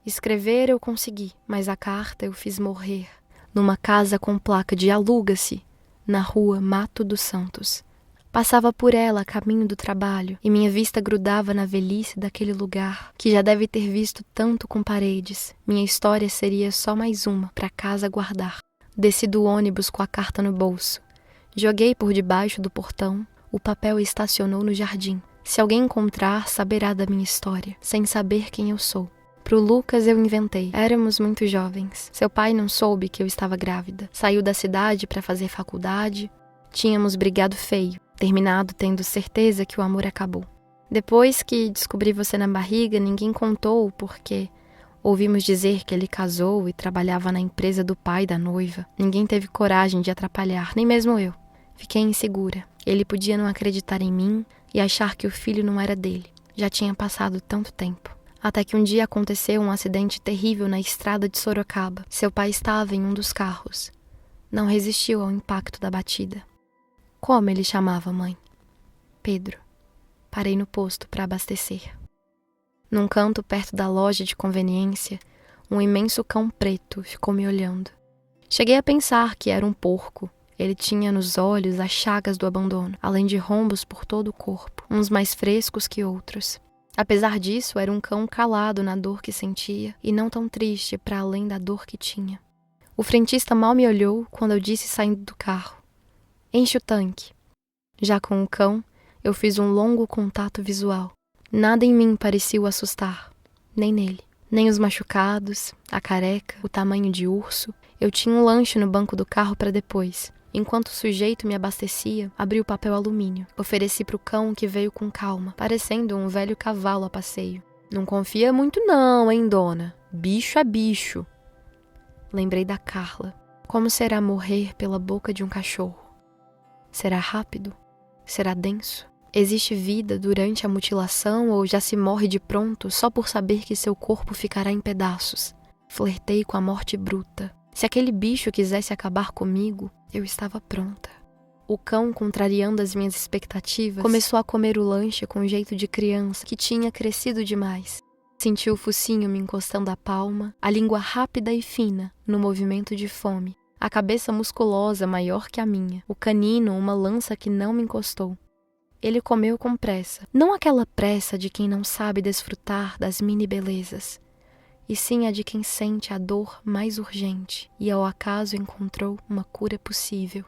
Escrever eu consegui, mas a carta eu fiz morrer, numa casa com placa de aluga-se, na rua Mato dos Santos. Passava por ela a caminho do trabalho e minha vista grudava na velhice daquele lugar que já deve ter visto tanto com paredes. Minha história seria só mais uma para casa guardar. Desci do ônibus com a carta no bolso. Joguei por debaixo do portão. O papel estacionou no jardim. Se alguém encontrar, saberá da minha história, sem saber quem eu sou. Pro Lucas eu inventei. Éramos muito jovens. Seu pai não soube que eu estava grávida. Saiu da cidade para fazer faculdade. Tínhamos brigado feio. Terminado tendo certeza que o amor acabou. Depois que descobri você na barriga, ninguém contou porque ouvimos dizer que ele casou e trabalhava na empresa do pai da noiva. Ninguém teve coragem de atrapalhar, nem mesmo eu. Fiquei insegura. Ele podia não acreditar em mim e achar que o filho não era dele. Já tinha passado tanto tempo. Até que um dia aconteceu um acidente terrível na estrada de Sorocaba. Seu pai estava em um dos carros. Não resistiu ao impacto da batida. Como ele chamava, mãe? Pedro. Parei no posto para abastecer. Num canto perto da loja de conveniência, um imenso cão preto ficou me olhando. Cheguei a pensar que era um porco. Ele tinha nos olhos as chagas do abandono, além de rombos por todo o corpo, uns mais frescos que outros. Apesar disso, era um cão calado na dor que sentia e não tão triste para além da dor que tinha. O frentista mal me olhou quando eu disse saindo do carro: "Enche o tanque." Já com o cão, eu fiz um longo contato visual. Nada em mim parecia o assustar, nem nele. Nem os machucados, a careca, o tamanho de urso. Eu tinha um lanche no banco do carro para depois. Enquanto o sujeito me abastecia, abri o papel alumínio. Ofereci pro cão, que veio com calma, parecendo um velho cavalo a passeio. "Não confia muito não, hein, dona? Bicho é bicho." Lembrei da Carla. Como será morrer pela boca de um cachorro? Será rápido? Será denso? Existe vida durante a mutilação ou já se morre de pronto só por saber que seu corpo ficará em pedaços? Flertei com a morte bruta. Se aquele bicho quisesse acabar comigo, eu estava pronta. O cão, contrariando as minhas expectativas, começou a comer o lanche com jeito de criança que tinha crescido demais. Senti o focinho me encostando à palma, a língua rápida e fina no movimento de fome, a cabeça musculosa maior que a minha, o canino uma lança que não me encostou. Ele comeu com pressa, não aquela pressa de quem não sabe desfrutar das mini-belezas, e sim a de quem sente a dor mais urgente e ao acaso encontrou uma cura possível.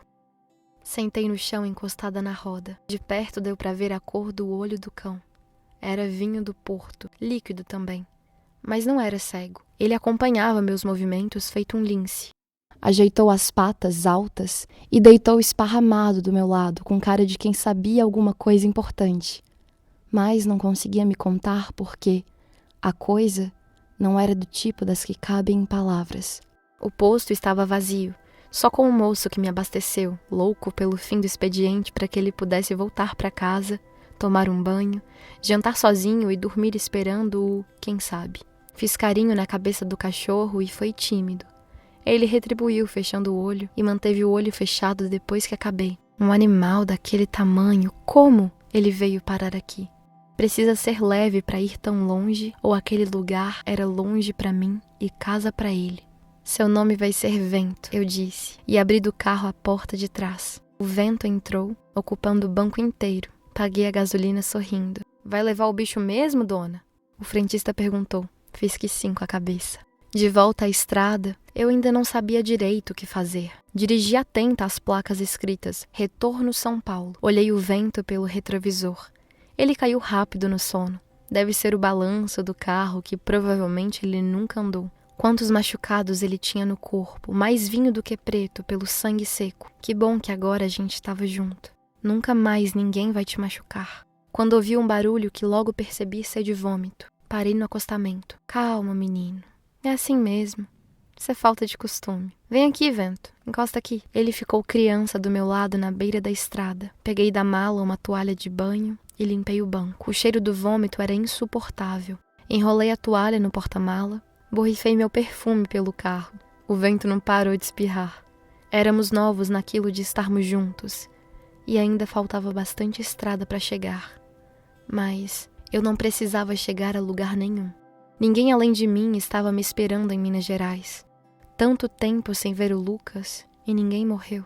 Sentei no chão encostada na roda. De perto deu para ver a cor do olho do cão. Era vinho do Porto, líquido também, mas não era cego. Ele acompanhava meus movimentos feito um lince. Ajeitou as patas altas e deitou esparramado do meu lado, com cara de quem sabia alguma coisa importante. Mas não conseguia me contar porque a coisa não era do tipo das que cabem em palavras. O posto estava vazio, só com o moço que me abasteceu, louco pelo fim do expediente para que ele pudesse voltar para casa, tomar um banho, jantar sozinho e dormir esperando o quem sabe. Fiz carinho na cabeça do cachorro e foi tímido. Ele retribuiu fechando o olho e manteve o olho fechado depois que acabei. Um animal daquele tamanho, como ele veio parar aqui? Precisa ser leve para ir tão longe, ou aquele lugar era longe para mim e casa para ele? Seu nome vai ser Vento, eu disse, e abri do carro a porta de trás. O vento entrou, ocupando o banco inteiro. Paguei a gasolina sorrindo. Vai levar o bicho mesmo, dona? O frentista perguntou. Fiz que sim com a cabeça. De volta à estrada, eu ainda não sabia direito o que fazer. Dirigi atenta às placas escritas Retorno São Paulo. Olhei o vento pelo retrovisor. Ele caiu rápido no sono. Deve ser o balanço do carro que provavelmente ele nunca andou. Quantos machucados ele tinha no corpo, mais vinho do que preto, pelo sangue seco. Que bom que agora a gente estava junto. Nunca mais ninguém vai te machucar. Quando ouvi um barulho que logo percebi ser de vômito, parei no acostamento. Calma, menino. É assim mesmo. Isso é falta de costume. Vem aqui, vento. Encosta aqui. Ele ficou criança do meu lado na beira da estrada. Peguei da mala uma toalha de banho e limpei o banco. O cheiro do vômito era insuportável. Enrolei a toalha no porta-mala, borrifei meu perfume pelo carro. O vento não parou de espirrar. Éramos novos naquilo de estarmos juntos. E ainda faltava bastante estrada para chegar. Mas eu não precisava chegar a lugar nenhum. Ninguém além de mim estava me esperando em Minas Gerais. Tanto tempo sem ver o Lucas e ninguém morreu.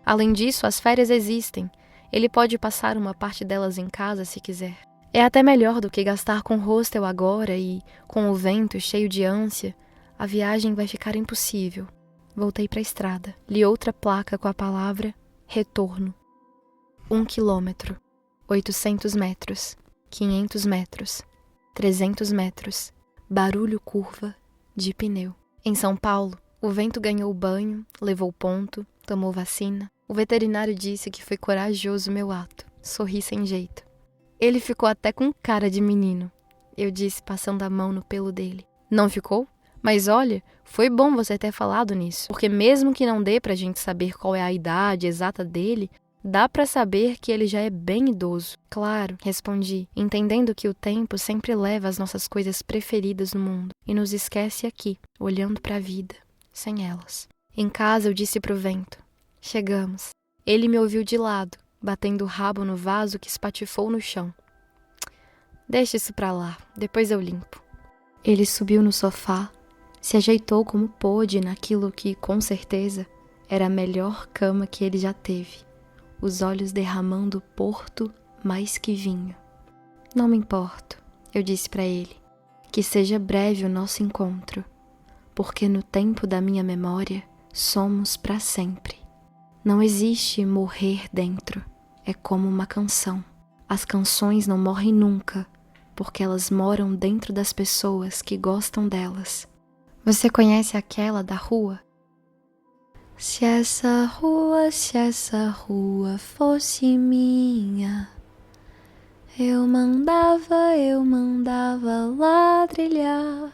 Além disso, as férias existem. Ele pode passar uma parte delas em casa se quiser. É até melhor do que gastar com hostel agora e, com o vento cheio de ânsia, a viagem vai ficar impossível. Voltei para a estrada. Li outra placa com a palavra retorno. 1 quilômetro, 800 metros, 500 metros, 300 metros, barulho curva de pneu. Em São Paulo, o vento ganhou banho, levou ponto, tomou vacina. O veterinário disse que foi corajoso meu ato. Sorri sem jeito. Ele ficou até com cara de menino. Eu disse passando a mão no pelo dele. Não ficou? Mas olha, foi bom você ter falado nisso. Porque mesmo que não dê pra gente saber qual é a idade exata dele, dá pra saber que ele já é bem idoso. Claro, respondi, entendendo que o tempo sempre leva as nossas coisas preferidas no mundo e nos esquece aqui, olhando pra vida, sem elas. Em casa eu disse pro vento. Chegamos. Ele me ouviu de lado, batendo o rabo no vaso que espatifou no chão. Deixa isso pra lá, depois eu limpo. Ele subiu no sofá, se ajeitou como pôde naquilo que, com certeza, era a melhor cama que ele já teve. Os olhos derramando porto mais que vinho. Não me importo, eu disse para ele, que seja breve o nosso encontro, porque no tempo da minha memória somos para sempre. Não existe morrer dentro, é como uma canção. As canções não morrem nunca, porque elas moram dentro das pessoas que gostam delas. Você conhece aquela da rua? Se essa rua fosse minha, eu mandava ladrilhar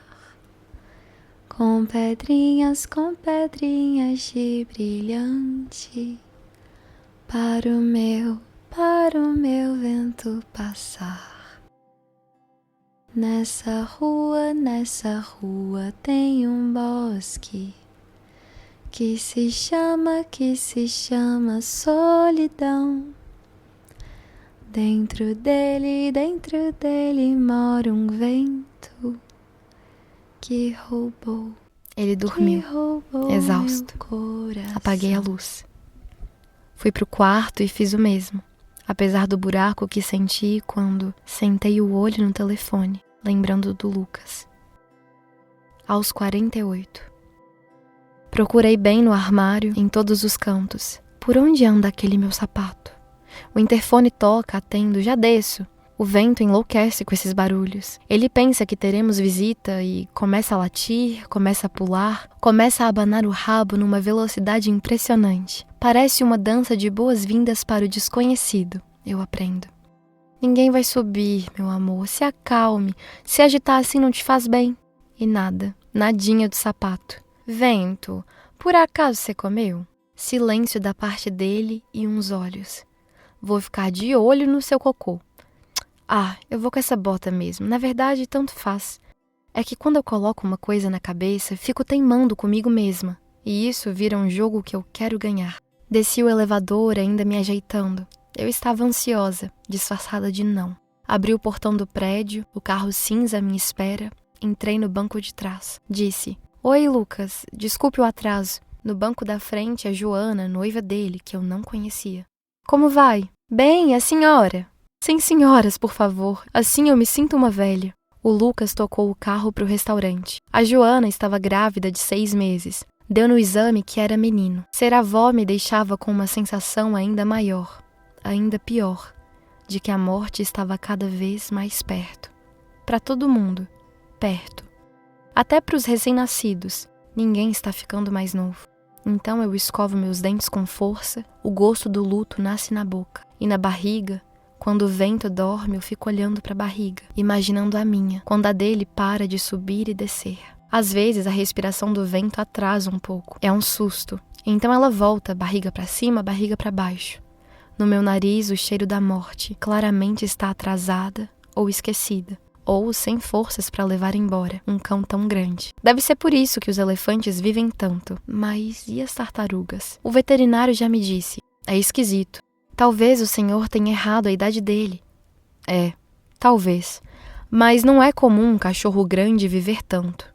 com pedrinhas de brilhante para o meu vento passar. Nessa rua tem um bosque que se chama solidão. Dentro dele mora um vento que roubou. Ele dormiu, exausto. Apaguei a luz. Fui pro quarto e fiz o mesmo, apesar do buraco que senti quando sentei o olho no telefone, lembrando do Lucas. Aos 48. Procurei bem no armário, em todos os cantos. Por onde anda aquele meu sapato? O interfone toca, atendo, já desço. O vento enlouquece com esses barulhos. Ele pensa que teremos visita e começa a latir, começa a pular, começa a abanar o rabo numa velocidade impressionante. Parece uma dança de boas-vindas para o desconhecido, eu aprendo. Ninguém vai subir, meu amor, se acalme. Se agitar assim não te faz bem. E nada, nadinha do sapato. Vento, por acaso você comeu? Silêncio da parte dele e uns olhos. Vou ficar de olho no seu cocô. Ah, eu vou com essa bota mesmo. Na verdade, tanto faz. É que quando eu coloco uma coisa na cabeça, fico teimando comigo mesma. E isso vira um jogo que eu quero ganhar. Desci o elevador ainda me ajeitando. Eu estava ansiosa, disfarçada de não. Abri o portão do prédio, o carro cinza à minha espera. Entrei no banco de trás. Disse... Oi, Lucas. Desculpe o atraso. No banco da frente, a Joana, noiva dele, que eu não conhecia. Como vai? Bem, a senhora? Sem senhoras, por favor. Assim eu me sinto uma velha. O Lucas tocou o carro para o restaurante. A Joana estava grávida de 6 meses. Deu no exame que era menino. Ser avó me deixava com uma sensação ainda maior, ainda pior, de que a morte estava cada vez mais perto. Para todo mundo, perto. Até para os recém-nascidos, ninguém está ficando mais novo. Então eu escovo meus dentes com força, o gosto do luto nasce na boca. E na barriga, quando o vento dorme, eu fico olhando para a barriga, imaginando a minha, quando a dele para de subir e descer. Às vezes a respiração do vento atrasa um pouco, é um susto. Então ela volta, barriga para cima, barriga para baixo. No meu nariz, o cheiro da morte claramente está atrasada ou esquecida, ou sem forças para levar embora um cão tão grande. Deve ser por isso que os elefantes vivem tanto. Mas e as tartarugas? O veterinário já me disse, é esquisito. Talvez o senhor tenha errado a idade dele. É, talvez. Mas não é comum um cachorro grande viver tanto.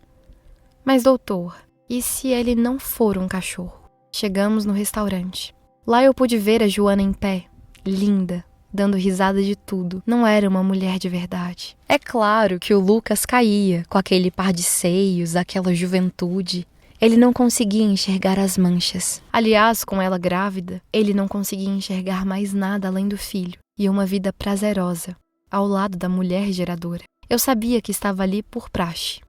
Mas doutor, e se ele não for um cachorro? Chegamos no restaurante. Lá eu pude ver a Joana em pé, linda, dando risada de tudo. Não era uma mulher de verdade. É claro que o Lucas caía, com aquele par de seios, aquela juventude. Ele não conseguia enxergar as manchas. Aliás, com ela grávida, ele não conseguia enxergar mais nada além do filho. E uma vida prazerosa, ao lado da mulher geradora. Eu sabia que estava ali por praxe.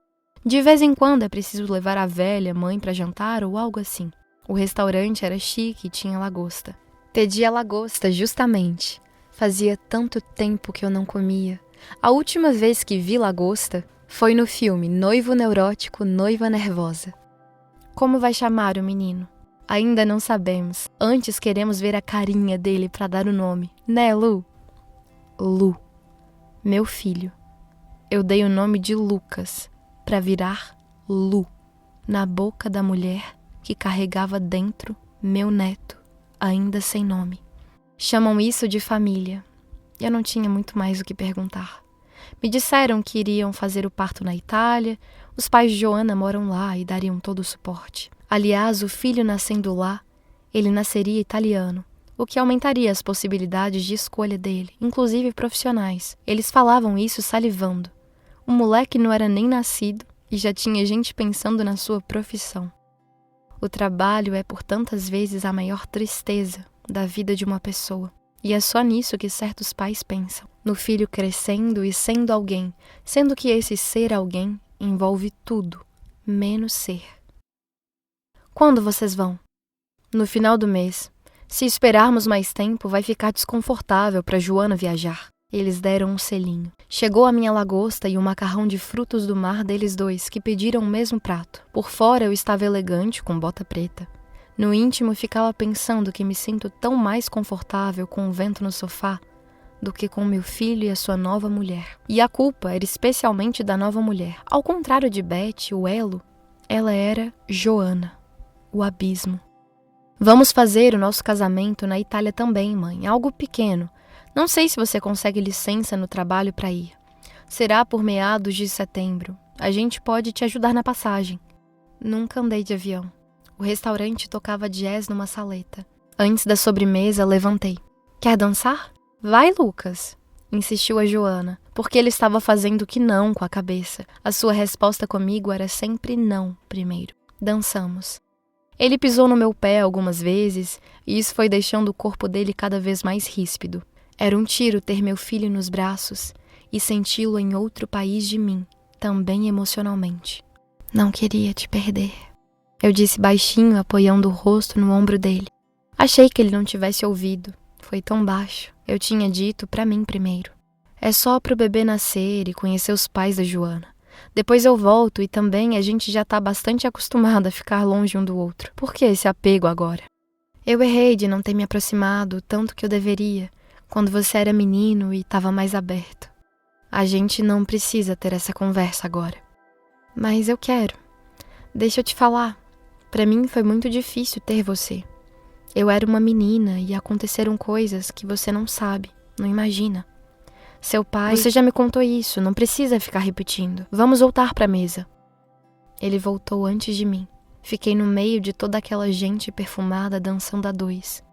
De vez em quando é preciso levar a velha mãe para jantar ou algo assim. O restaurante era chique e tinha lagosta. Pedi a lagosta, justamente. Fazia tanto tempo que eu não comia. A última vez que vi lagosta foi no filme Noivo Neurótico, Noiva Nervosa. Como vai chamar o menino? Ainda não sabemos. Antes queremos ver a carinha dele para dar o nome. Né, Lu? Lu. Meu filho. Eu dei o nome de Lucas para virar Lu, na boca da mulher que carregava dentro meu neto, ainda sem nome. Chamam isso de família. Eu não tinha muito mais o que perguntar. Me disseram que iriam fazer o parto na Itália, os pais de Joana moram lá e dariam todo o suporte. Aliás, o filho nascendo lá, ele nasceria italiano, o que aumentaria as possibilidades de escolha dele, inclusive profissionais. Eles falavam isso salivando. O moleque não era nem nascido e já tinha gente pensando na sua profissão. O trabalho é por tantas vezes a maior tristeza da vida de uma pessoa. E é só nisso que certos pais pensam. No filho crescendo e sendo alguém, sendo que esse ser alguém envolve tudo, menos ser. Quando vocês vão? No final do mês. Se esperarmos mais tempo, vai ficar desconfortável para Joana viajar. Eles deram um selinho. Chegou a minha lagosta e o macarrão de frutos do mar deles dois, que pediram o mesmo prato. Por fora eu estava elegante, com bota preta. No íntimo ficava pensando que me sinto tão mais confortável com o vento no sofá do que com meu filho e a sua nova mulher. E a culpa era especialmente da nova mulher. Ao contrário de Beth, o elo, ela era Joana, o abismo. Vamos fazer o nosso casamento na Itália também, mãe. Algo pequeno. Não sei se você consegue licença no trabalho para ir. Será por meados de setembro. A gente pode te ajudar na passagem. Nunca andei de avião. O restaurante tocava jazz numa saleta. Antes da sobremesa, levantei. Quer dançar? Vai, Lucas, insistiu a Joana, porque ele estava fazendo que não com a cabeça. A sua resposta comigo era sempre não primeiro. Dançamos. Ele pisou no meu pé algumas vezes e isso foi deixando o corpo dele cada vez mais ríspido. Era um tiro ter meu filho nos braços e senti-lo em outro país de mim, também emocionalmente. Não queria te perder. Eu disse baixinho, apoiando o rosto no ombro dele. Achei que ele não tivesse ouvido. Foi tão baixo. Eu tinha dito pra mim primeiro. É só pro bebê nascer e conhecer os pais da Joana. Depois eu volto e também a gente já tá bastante acostumado a ficar longe um do outro. Por que esse apego agora? Eu errei de não ter me aproximado tanto que eu deveria, quando você era menino e estava mais aberto. A gente não precisa ter essa conversa agora. Mas eu quero. Deixa eu te falar. Pra mim foi muito difícil ter você. Eu era uma menina e aconteceram coisas que você não sabe, não imagina. Seu pai... Você já me contou isso, não precisa ficar repetindo. Vamos voltar pra mesa. Ele voltou antes de mim. Fiquei no meio de toda aquela gente perfumada dançando a dois.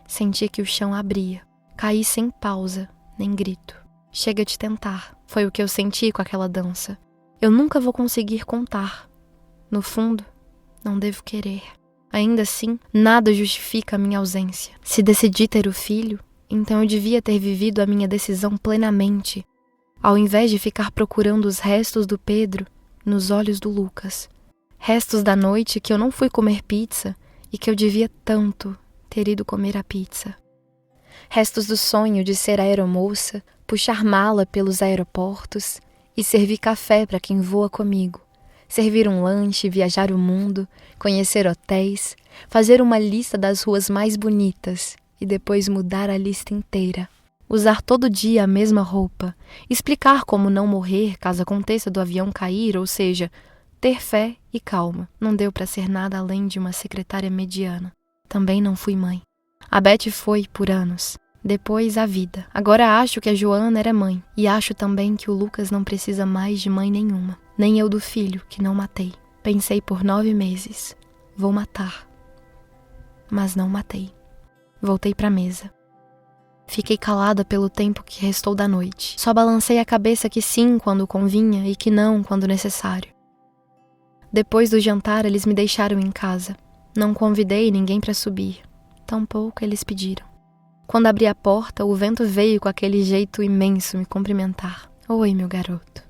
Senti que o chão abria. Caí sem pausa, nem grito. Chega de tentar. Foi o que eu senti com aquela dança. Eu nunca vou conseguir contar. No fundo, não devo querer. Ainda assim, nada justifica a minha ausência. Se decidi ter o filho, então eu devia ter vivido a minha decisão plenamente, ao invés de ficar procurando os restos do Pedro nos olhos do Lucas. Restos da noite que eu não fui comer pizza e que eu devia tanto ter ido comer a pizza. Restos do sonho de ser aeromoça, puxar mala pelos aeroportos e servir café para quem voa comigo. Servir um lanche, viajar o mundo, conhecer hotéis, fazer uma lista das ruas mais bonitas e depois mudar a lista inteira. Usar todo dia a mesma roupa, explicar como não morrer caso aconteça do avião cair, ou seja, ter fé e calma. Não deu para ser nada além de uma secretária mediana. Também não fui mãe. A Beth foi por anos. Depois a vida. Agora acho que a Joana era mãe. E acho também que o Lucas não precisa mais de mãe nenhuma. Nem eu do filho, que não matei. Pensei por 9 meses. Vou matar. Mas não matei. Voltei para a mesa. Fiquei calada pelo tempo que restou da noite. Só balancei a cabeça que sim quando convinha e que não quando necessário. Depois do jantar, eles me deixaram em casa. Não convidei ninguém para subir. Tampouco eles pediram. Quando abri a porta, o vento veio com aquele jeito imenso me cumprimentar. Oi, meu garoto.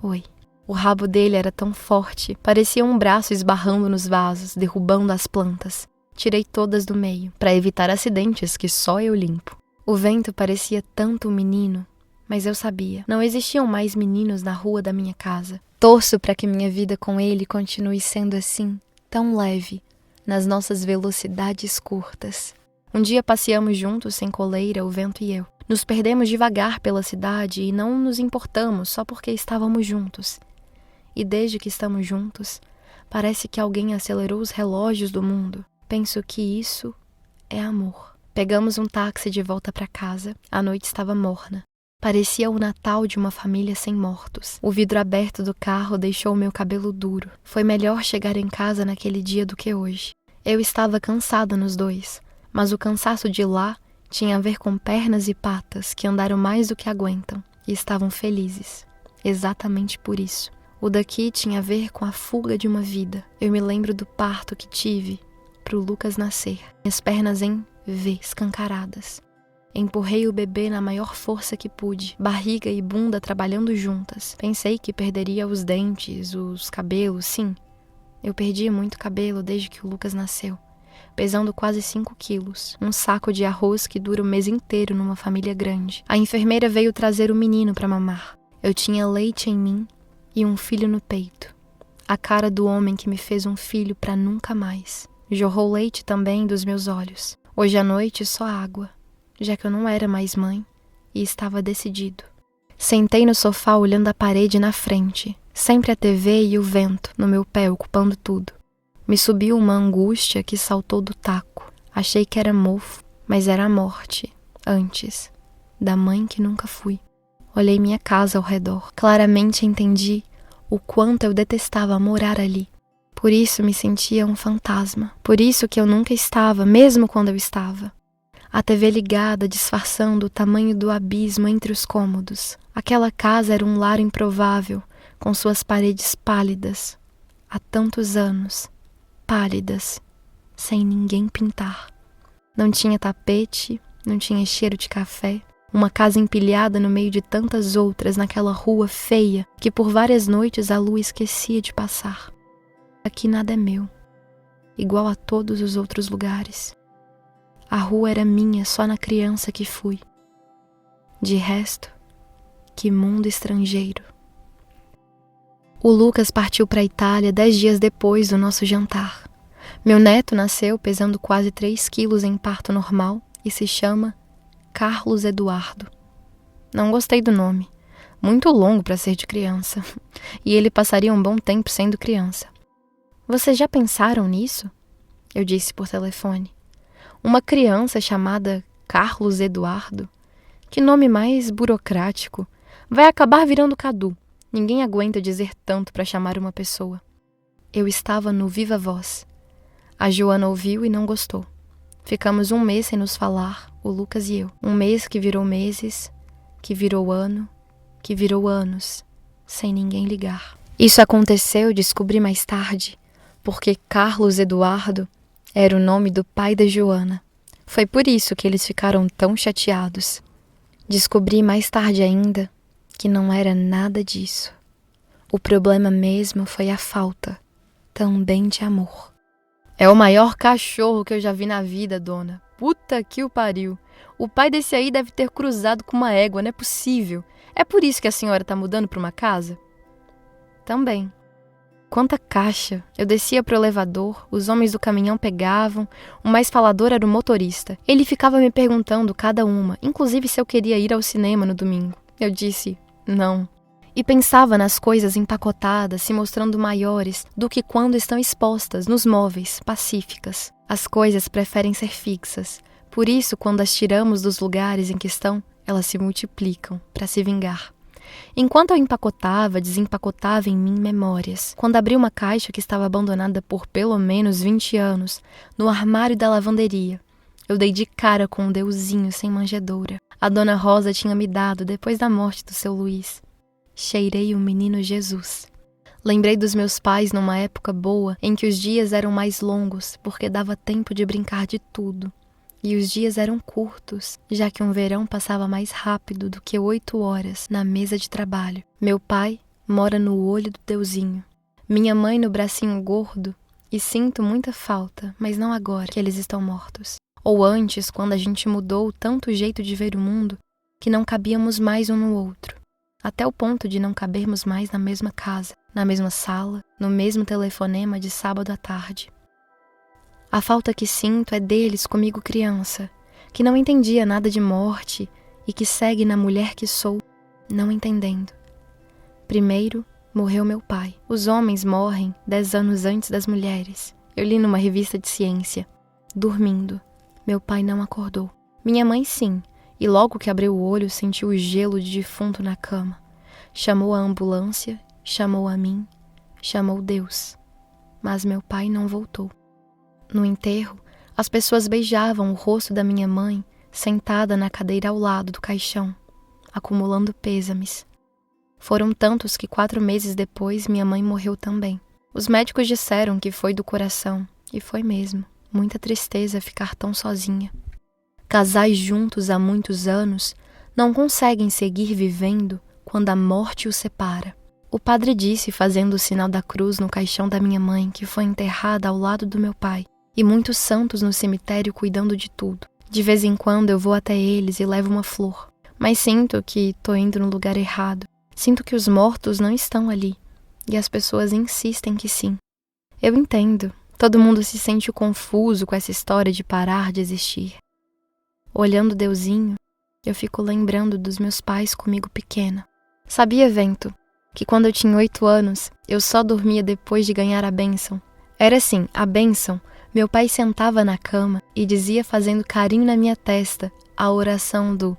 Oi. O rabo dele era tão forte, parecia um braço esbarrando nos vasos, derrubando as plantas. Tirei todas do meio, para evitar acidentes que só eu limpo. O vento parecia tanto um menino, mas eu sabia, não existiam mais meninos na rua da minha casa. Torço para que minha vida com ele continue sendo assim, tão leve, nas nossas velocidades curtas. Um dia passeamos juntos sem coleira, o vento e eu. Nos perdemos devagar pela cidade e não nos importamos só porque estávamos juntos. E desde que estamos juntos, parece que alguém acelerou os relógios do mundo. Penso que isso é amor. Pegamos um táxi de volta para casa. A noite estava morna. Parecia o Natal de uma família sem mortos. O vidro aberto do carro deixou meu cabelo duro. Foi melhor chegar em casa naquele dia do que hoje. Eu estava cansada nos dois, mas o cansaço de lá tinha a ver com pernas e patas que andaram mais do que aguentam e estavam felizes. Exatamente por isso. O daqui tinha a ver com a fuga de uma vida. Eu me lembro do parto que tive pro Lucas nascer. Minhas pernas em V, escancaradas. Empurrei o bebê na maior força que pude, barriga e bunda trabalhando juntas. Pensei que perderia os dentes, os cabelos, sim. Eu perdi muito cabelo desde que o Lucas nasceu, pesando quase 5 quilos. Um saco de arroz que dura o mês inteiro numa família grande. A enfermeira veio trazer o menino para mamar. Eu tinha leite em mim e um filho no peito. A cara do homem que me fez um filho para nunca mais. Jorrou leite também dos meus olhos. Hoje à noite só água, já que eu não era mais mãe e estava decidido. Sentei no sofá olhando a parede na frente, sempre a TV e o vento no meu pé ocupando tudo. Me subiu uma angústia que saltou do taco. Achei que era mofo, mas era a morte, antes, da mãe que nunca fui. Olhei minha casa ao redor. Claramente entendi o quanto eu detestava morar ali. Por isso me sentia um fantasma. Por isso que eu nunca estava, mesmo quando eu estava. A TV ligada, disfarçando o tamanho do abismo entre os cômodos. Aquela casa era um lar improvável, com suas paredes pálidas. Há tantos anos. Pálidas. Sem ninguém pintar. Não tinha tapete, não tinha cheiro de café. Uma casa empilhada no meio de tantas outras naquela rua feia que por várias noites a lua esquecia de passar. Aqui nada é meu, igual a todos os outros lugares. A rua era minha só na criança que fui. De resto, que mundo estrangeiro. O Lucas partiu para a Itália 10 dias depois do nosso jantar. Meu neto nasceu pesando quase 3 quilos em parto normal e se chama Carlos Eduardo. Não gostei do nome. Muito longo para ser de criança. E ele passaria um bom tempo sendo criança. Vocês já pensaram nisso? Eu disse por telefone. Uma criança chamada Carlos Eduardo? Que nome mais burocrático. Vai acabar virando Cadu. Ninguém aguenta dizer tanto para chamar uma pessoa. Eu estava no Viva Voz. A Joana ouviu e não gostou. Ficamos 1 mês sem nos falar, o Lucas e eu. 1 mês que virou meses, que virou ano, que virou anos, sem ninguém ligar. Isso aconteceu, descobri mais tarde, porque Carlos Eduardo era o nome do pai da Joana. Foi por isso que eles ficaram tão chateados. Descobri mais tarde ainda que não era nada disso. O problema mesmo foi a falta, também de amor. É o maior cachorro que eu já vi na vida, dona. Puta que o pariu. O pai desse aí deve ter cruzado com uma égua, não é possível. É por isso que a senhora tá mudando pra uma casa? Também. Quanta caixa! Eu descia pro elevador, os homens do caminhão pegavam, o mais falador era o motorista. Ele ficava me perguntando cada uma, inclusive se eu queria ir ao cinema no domingo. Eu disse, não. E pensava nas coisas empacotadas se mostrando maiores do que quando estão expostas nos móveis, pacíficas. As coisas preferem ser fixas. Por isso, quando as tiramos dos lugares em que estão, elas se multiplicam para se vingar. Enquanto eu empacotava, desempacotava em mim memórias. Quando abri uma caixa que estava abandonada por pelo menos 20 anos, no armário da lavanderia, eu dei de cara com um deusinho sem manjedoura. A dona Rosa tinha me dado depois da morte do seu Luiz. Cheirei o menino Jesus. Lembrei dos meus pais numa época boa em que os dias eram mais longos porque dava tempo de brincar de tudo. E os dias eram curtos, já que um verão passava mais rápido do que 8 horas na mesa de trabalho. Meu pai mora no olho do deusinho. Minha mãe no bracinho gordo. E sinto muita falta, mas não agora que eles estão mortos. Ou antes, quando a gente mudou tanto o jeito de ver o mundo que não cabíamos mais um no outro. Até o ponto de não cabermos mais na mesma casa, na mesma sala, no mesmo telefonema de sábado à tarde. A falta que sinto é deles comigo criança, que não entendia nada de morte e que segue na mulher que sou, não entendendo. Primeiro, morreu meu pai. Os homens morrem 10 anos antes das mulheres. Eu li numa revista de ciência. Dormindo. Meu pai não acordou. Minha mãe sim, e logo que abriu o olho sentiu o gelo de defunto na cama. Chamou a ambulância, chamou a mim, chamou Deus. Mas meu pai não voltou. No enterro, as pessoas beijavam o rosto da minha mãe, sentada na cadeira ao lado do caixão, acumulando pêsames. Foram tantos que 4 meses depois minha mãe morreu também. Os médicos disseram que foi do coração, e foi mesmo. Muita tristeza ficar tão sozinha. Casais juntos há muitos anos não conseguem seguir vivendo quando a morte os separa. O padre disse, fazendo o sinal da cruz no caixão da minha mãe, que foi enterrada ao lado do meu pai, e muitos santos no cemitério cuidando de tudo. De vez em quando eu vou até eles e levo uma flor, mas sinto que tô indo no lugar errado. Sinto que os mortos não estão ali, e as pessoas insistem que sim. Eu entendo, todo mundo se sente confuso com essa história de parar de existir. Olhando Deusinho, eu fico lembrando dos meus pais comigo pequena. Sabia, Vento, que quando eu tinha 8 anos, eu só dormia depois de ganhar a bênção? Era assim, a bênção, meu pai sentava na cama e dizia fazendo carinho na minha testa a oração do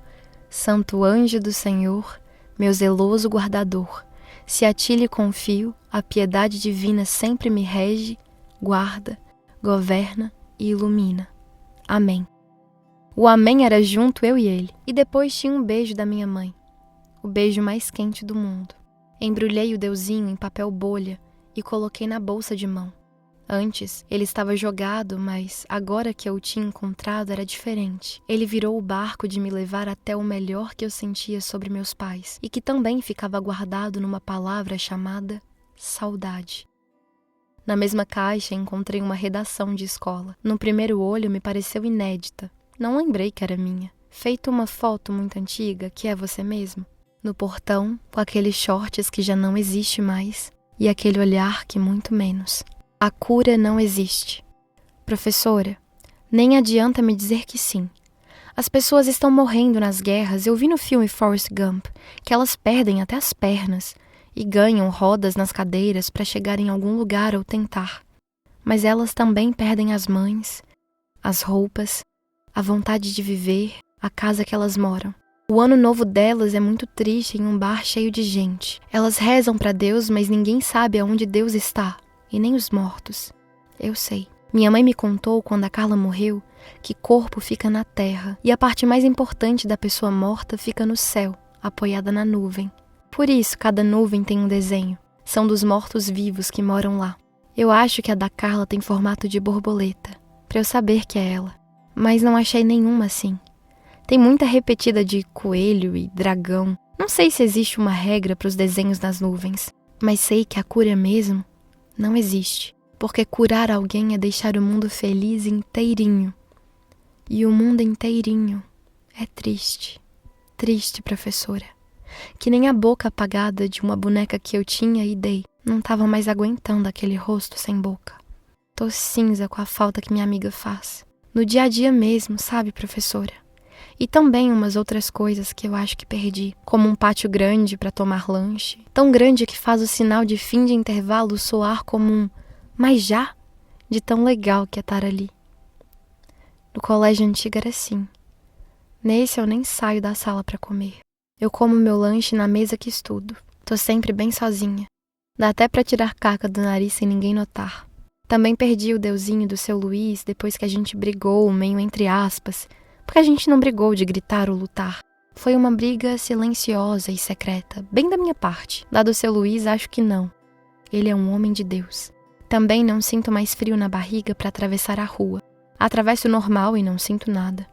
Santo Anjo do Senhor, meu zeloso guardador. Se a ti lhe confio, a piedade divina sempre me rege, guarda, governa e ilumina. Amém. O amém era junto eu e ele. E depois tinha um beijo da minha mãe. O beijo mais quente do mundo. Embrulhei o Deusinho em papel bolha e coloquei na bolsa de mão. Antes, ele estava jogado, mas agora que eu o tinha encontrado era diferente. Ele virou o barco de me levar até o melhor que eu sentia sobre meus pais e que também ficava guardado numa palavra chamada saudade. Na mesma caixa encontrei uma redação de escola. No primeiro olho me pareceu inédita. Não lembrei que era minha. Feito uma foto muito antiga, que é você mesmo. No portão, com aqueles shorts que já não existe mais e aquele olhar que muito menos. A cura não existe. Professora, nem adianta me dizer que sim. As pessoas estão morrendo nas guerras. Eu vi no filme Forrest Gump que elas perdem até as pernas e ganham rodas nas cadeiras para chegar em algum lugar ou tentar. Mas elas também perdem as mães, as roupas, a vontade de viver, a casa que elas moram. O ano novo delas é muito triste em um bar cheio de gente. Elas rezam para Deus, mas ninguém sabe aonde Deus está. E nem os mortos. Eu sei. Minha mãe me contou, quando a Carla morreu, que corpo fica na terra e a parte mais importante da pessoa morta fica no céu, apoiada na nuvem. Por isso, cada nuvem tem um desenho. São dos mortos-vivos que moram lá. Eu acho que a da Carla tem formato de borboleta, para eu saber que é ela. Mas não achei nenhuma assim. Tem muita repetida de coelho e dragão. Não sei se existe uma regra para os desenhos nas nuvens. Mas sei que a cura mesmo não existe, porque curar alguém é deixar o mundo feliz inteirinho. E o mundo inteirinho é triste, triste, professora. Que nem a boca apagada de uma boneca que eu tinha e dei. Não tava mais aguentando aquele rosto sem boca. Tô cinza com a falta que minha amiga faz. No dia a dia mesmo, sabe, professora? E também umas outras coisas que eu acho que perdi, como um pátio grande para tomar lanche, tão grande que faz o sinal de fim de intervalo soar como um "mas já?", de tão legal que é estar ali. No colégio antigo era assim. Nesse eu nem saio da sala para comer. Eu como meu lanche na mesa que estudo. Tô sempre bem sozinha. Dá até para tirar caca do nariz sem ninguém notar. Também perdi o Deusinho do seu Luiz depois que a gente brigou, meio entre aspas, porque a gente não brigou de gritar ou lutar. Foi uma briga silenciosa e secreta, bem da minha parte. Da do seu Luiz, acho que não. Ele é um homem de Deus. Também não sinto mais frio na barriga para atravessar a rua. Atravesso normal e não sinto nada.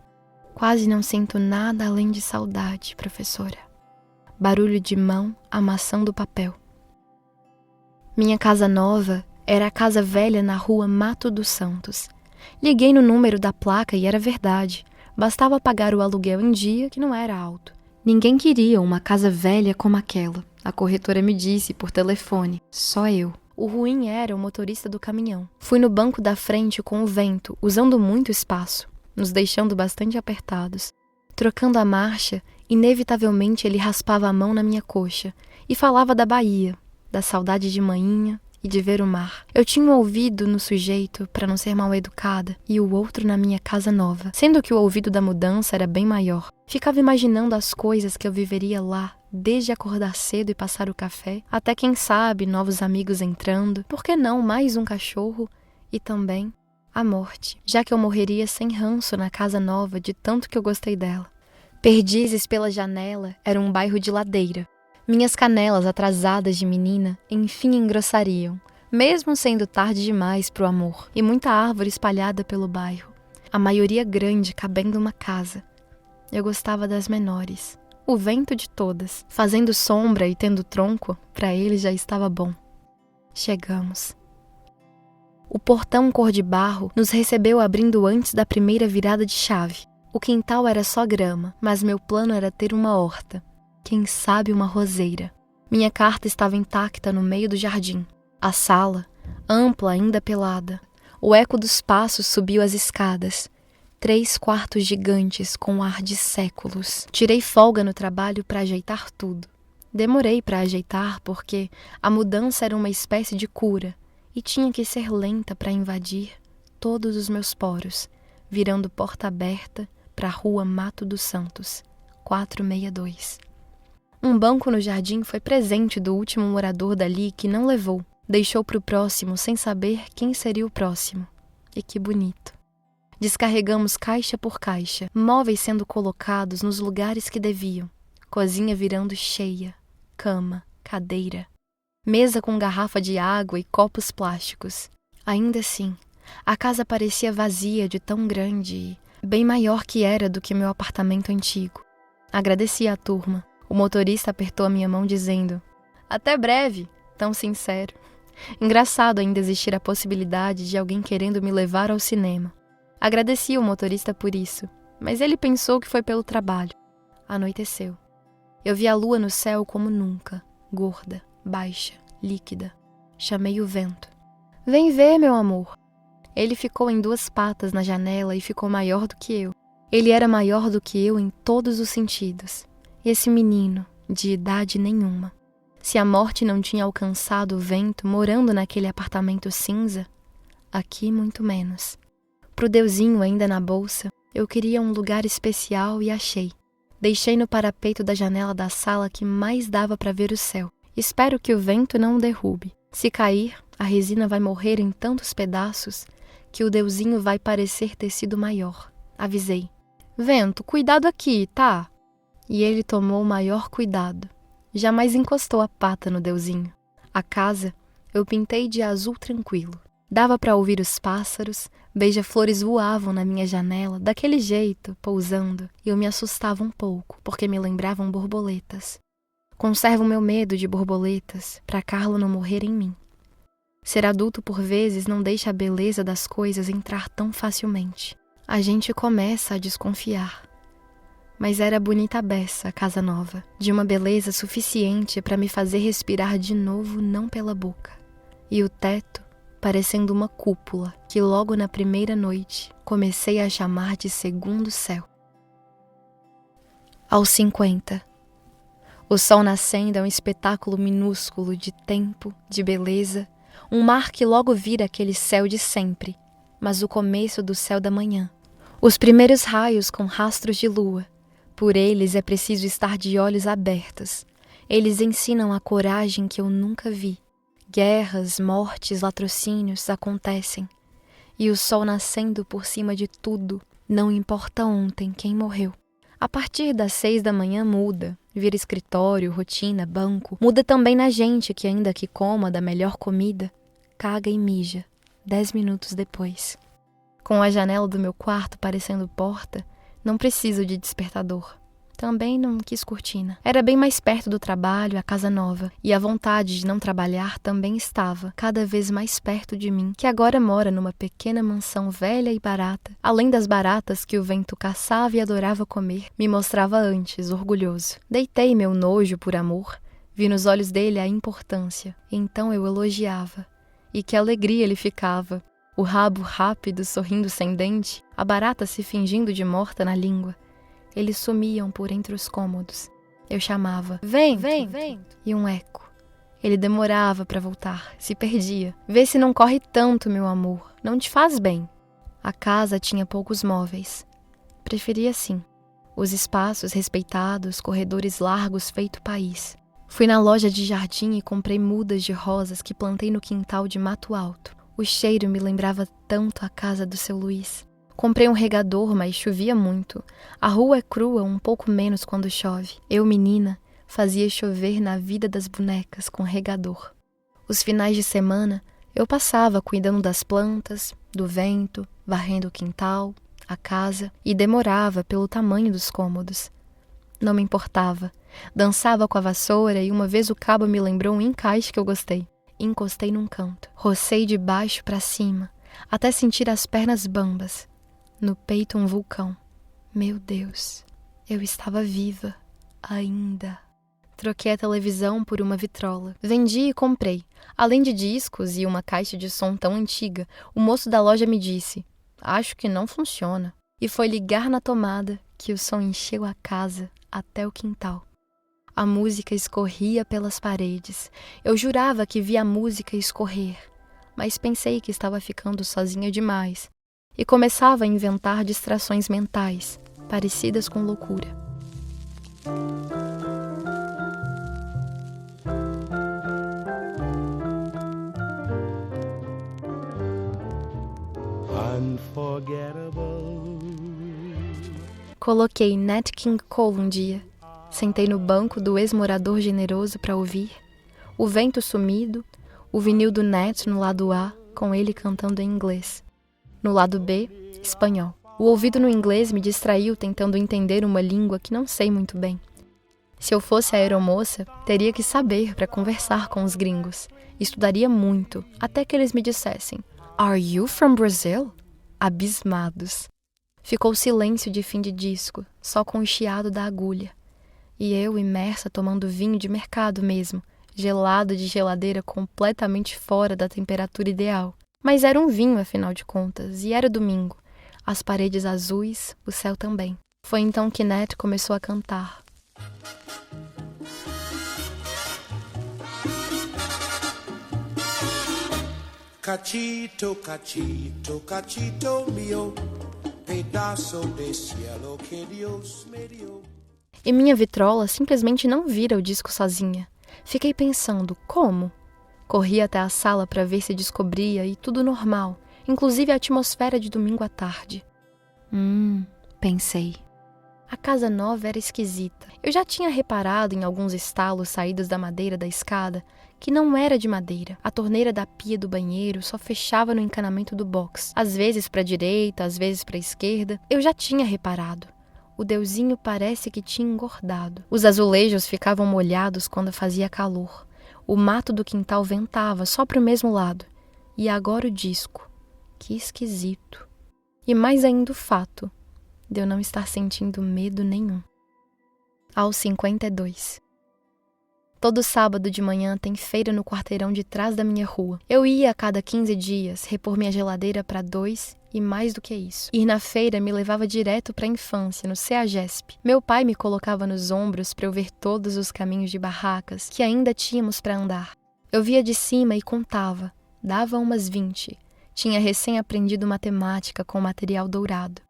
Quase não sinto nada além de saudade, professora. Barulho de mão amassando papel. Minha casa nova era a casa velha na rua Mato dos Santos. Liguei no número da placa e era verdade. Bastava pagar o aluguel em dia, que não era alto. Ninguém queria uma casa velha como aquela. A corretora me disse por telefone. Só eu. O ruim era o motorista do caminhão. Fui no banco da frente com o vento, usando muito espaço, nos deixando bastante apertados. Trocando a marcha, inevitavelmente ele raspava a mão na minha coxa e falava da Bahia, da saudade de manhinha e de ver o mar. Eu tinha um ouvido no sujeito para não ser mal educada e o outro na minha casa nova, sendo que o ouvido da mudança era bem maior. Ficava imaginando as coisas que eu viveria lá, desde acordar cedo e passar o café, até quem sabe novos amigos entrando, por que não mais um cachorro e também a morte, já que eu morreria sem ranço na casa nova de tanto que eu gostei dela. Perdizes pela janela era um bairro de ladeira. Minhas canelas atrasadas de menina enfim engrossariam, mesmo sendo tarde demais pro amor, e muita árvore espalhada pelo bairro, a maioria grande cabendo uma casa. Eu gostava das menores, o vento de todas, fazendo sombra e tendo tronco, para ele já estava bom. Chegamos. O portão cor de barro nos recebeu abrindo antes da primeira virada de chave. O quintal era só grama, mas meu plano era ter uma horta. Quem sabe uma roseira. Minha carta estava intacta no meio do jardim. A sala, ampla ainda pelada. O eco dos passos subiu as escadas. 3 quartos gigantes com ar de séculos. Tirei folga no trabalho para ajeitar tudo. Demorei para ajeitar porque a mudança era uma espécie de cura e tinha que ser lenta para invadir todos os meus poros, virando porta aberta para a rua Mato dos Santos, 462. Um banco no jardim foi presente do último morador dali que não levou. Deixou para o próximo sem saber quem seria o próximo. E que bonito. Descarregamos caixa por caixa, móveis sendo colocados nos lugares que deviam. Cozinha virando cheia, cama, cadeira, mesa com garrafa de água e copos plásticos. Ainda assim, a casa parecia vazia de tão grande e bem maior que era do que meu apartamento antigo. Agradeci à turma. O motorista apertou a minha mão dizendo: "Até breve", tão sincero. Engraçado ainda existir a possibilidade de alguém querendo me levar ao cinema. Agradeci o motorista por isso, mas ele pensou que foi pelo trabalho. Anoiteceu. Eu vi a lua no céu como nunca, gorda, baixa, líquida. Chamei o vento. "Vem ver, meu amor." Ele ficou em 2 patas na janela e ficou maior do que eu. Ele era maior do que eu em todos os sentidos. Esse menino, de idade nenhuma. Se a morte não tinha alcançado o vento morando naquele apartamento cinza, aqui muito menos. Pro Deusinho ainda na bolsa, eu queria um lugar especial e achei. Deixei no parapeito da janela da sala que mais dava para ver o céu. Espero que o vento não o derrube. Se cair, a resina vai morrer em tantos pedaços que o Deusinho vai parecer ter sido maior. Avisei. "Vento, cuidado aqui, tá?" E ele tomou o maior cuidado. Jamais encostou a pata no Deusinho. A casa eu pintei de azul tranquilo. Dava para ouvir os pássaros, beija-flores voavam na minha janela, daquele jeito, pousando, e eu me assustava um pouco, porque me lembravam borboletas. Conservo meu medo de borboletas para Carlo não morrer em mim. Ser adulto por vezes não deixa a beleza das coisas entrar tão facilmente. A gente começa a desconfiar. Mas era bonita a beça, a casa nova, de uma beleza suficiente para me fazer respirar de novo não pela boca. E o teto, parecendo uma cúpula, que logo na primeira noite comecei a chamar de segundo céu. Aos 50. O sol nascendo é um espetáculo minúsculo de tempo, de beleza, um mar que logo vira aquele céu de sempre, mas o começo do céu da manhã. Os primeiros raios com rastros de lua. Por eles é preciso estar de olhos abertos. Eles ensinam a coragem que eu nunca vi. Guerras, mortes, latrocínios acontecem. E o sol nascendo por cima de tudo, não importa ontem quem morreu. A partir das 6 da manhã muda, vira escritório, rotina, banco. Muda também na gente que ainda que coma da melhor comida, caga e mija, 10 minutos depois. Com a janela do meu quarto parecendo porta, não preciso de despertador. Também não quis cortina. Era bem mais perto do trabalho, a casa nova, e a vontade de não trabalhar também estava cada vez mais perto de mim, que agora mora numa pequena mansão velha e barata, além das baratas que o vento caçava e adorava comer, me mostrava antes, orgulhoso. Deitei meu nojo por amor, vi nos olhos dele a importância, e então eu elogiava. E que alegria ele ficava, o rabo rápido, sorrindo sem dente, a barata se fingindo de morta na língua. Eles sumiam por entre os cômodos. Eu chamava, vento, vento, e um eco. Ele demorava para voltar, se perdia. Vê se não corre tanto, meu amor, não te faz bem. A casa tinha poucos móveis. Preferia assim, os espaços respeitados, corredores largos feito país. Fui na loja de jardim e comprei mudas de rosas que plantei no quintal de mato alto. O cheiro me lembrava tanto a casa do seu Luiz. Comprei um regador, mas chovia muito. A rua é crua um pouco menos quando chove. Eu, menina, fazia chover na vida das bonecas com regador. Os finais de semana, eu passava cuidando das plantas, do vento, varrendo o quintal, a casa, e demorava pelo tamanho dos cômodos. Não me importava. Dançava com a vassoura e uma vez o cabo me lembrou um encaixe que eu gostei. Encostei num canto. Rocei de baixo para cima, até sentir as pernas bambas. No peito um vulcão. Meu Deus, eu estava viva, ainda. Troquei a televisão por uma vitrola. Vendi e comprei. Além de discos e uma caixa de som tão antiga, o moço da loja me disse, acho que não funciona. E foi ligar na tomada que o som encheu a casa até o quintal. A música escorria pelas paredes. Eu jurava que via a música escorrer, mas pensei que estava ficando sozinha demais. E começava a inventar distrações mentais, parecidas com loucura. Coloquei Nat King Cole um dia. Sentei no banco do ex-morador generoso para ouvir. O vento sumido, o vinil do Nat no lado A, com ele cantando em inglês. No lado B, espanhol. O ouvido no inglês me distraiu tentando entender uma língua que não sei muito bem. Se eu fosse a aeromoça, teria que saber para conversar com os gringos. Estudaria muito, até que eles me dissessem, Are you from Brazil? Abismados. Ficou silêncio de fim de disco, só com o chiado da agulha. E eu, imersa, tomando vinho de mercado mesmo, gelado de geladeira completamente fora da temperatura ideal. Mas era um vinho, afinal de contas, e era domingo. As paredes azuis, o céu também. Foi então que Nat começou a cantar. Cachito, cachito, cachito mio, pedaço de cielo que Deus me dio. E minha vitrola simplesmente não vira o disco sozinha. Fiquei pensando, como? Corri até a sala para ver se descobria e tudo normal, inclusive a atmosfera de domingo à tarde. Pensei. A casa nova era esquisita. Eu já tinha reparado em alguns estalos saídos da madeira da escada que não era de madeira. A torneira da pia do banheiro só fechava no encanamento do box, às vezes para a direita, às vezes para a esquerda. Eu já tinha reparado. O deusinho parece que tinha engordado. Os azulejos ficavam molhados quando fazia calor. O mato do quintal ventava só para o mesmo lado. E agora o disco. Que esquisito. E mais ainda o fato de eu não estar sentindo medo nenhum. Aos 52. Todo sábado de manhã tem feira no quarteirão de trás da minha rua. Eu ia a cada 15 dias repor minha geladeira para 2 e mais do que isso. Ir na feira me levava direto para a infância, no CEAGESP. Meu pai me colocava nos ombros para eu ver todos os caminhos de barracas que ainda tínhamos para andar. Eu via de cima e contava. Dava umas 20. Tinha recém aprendido matemática com material dourado.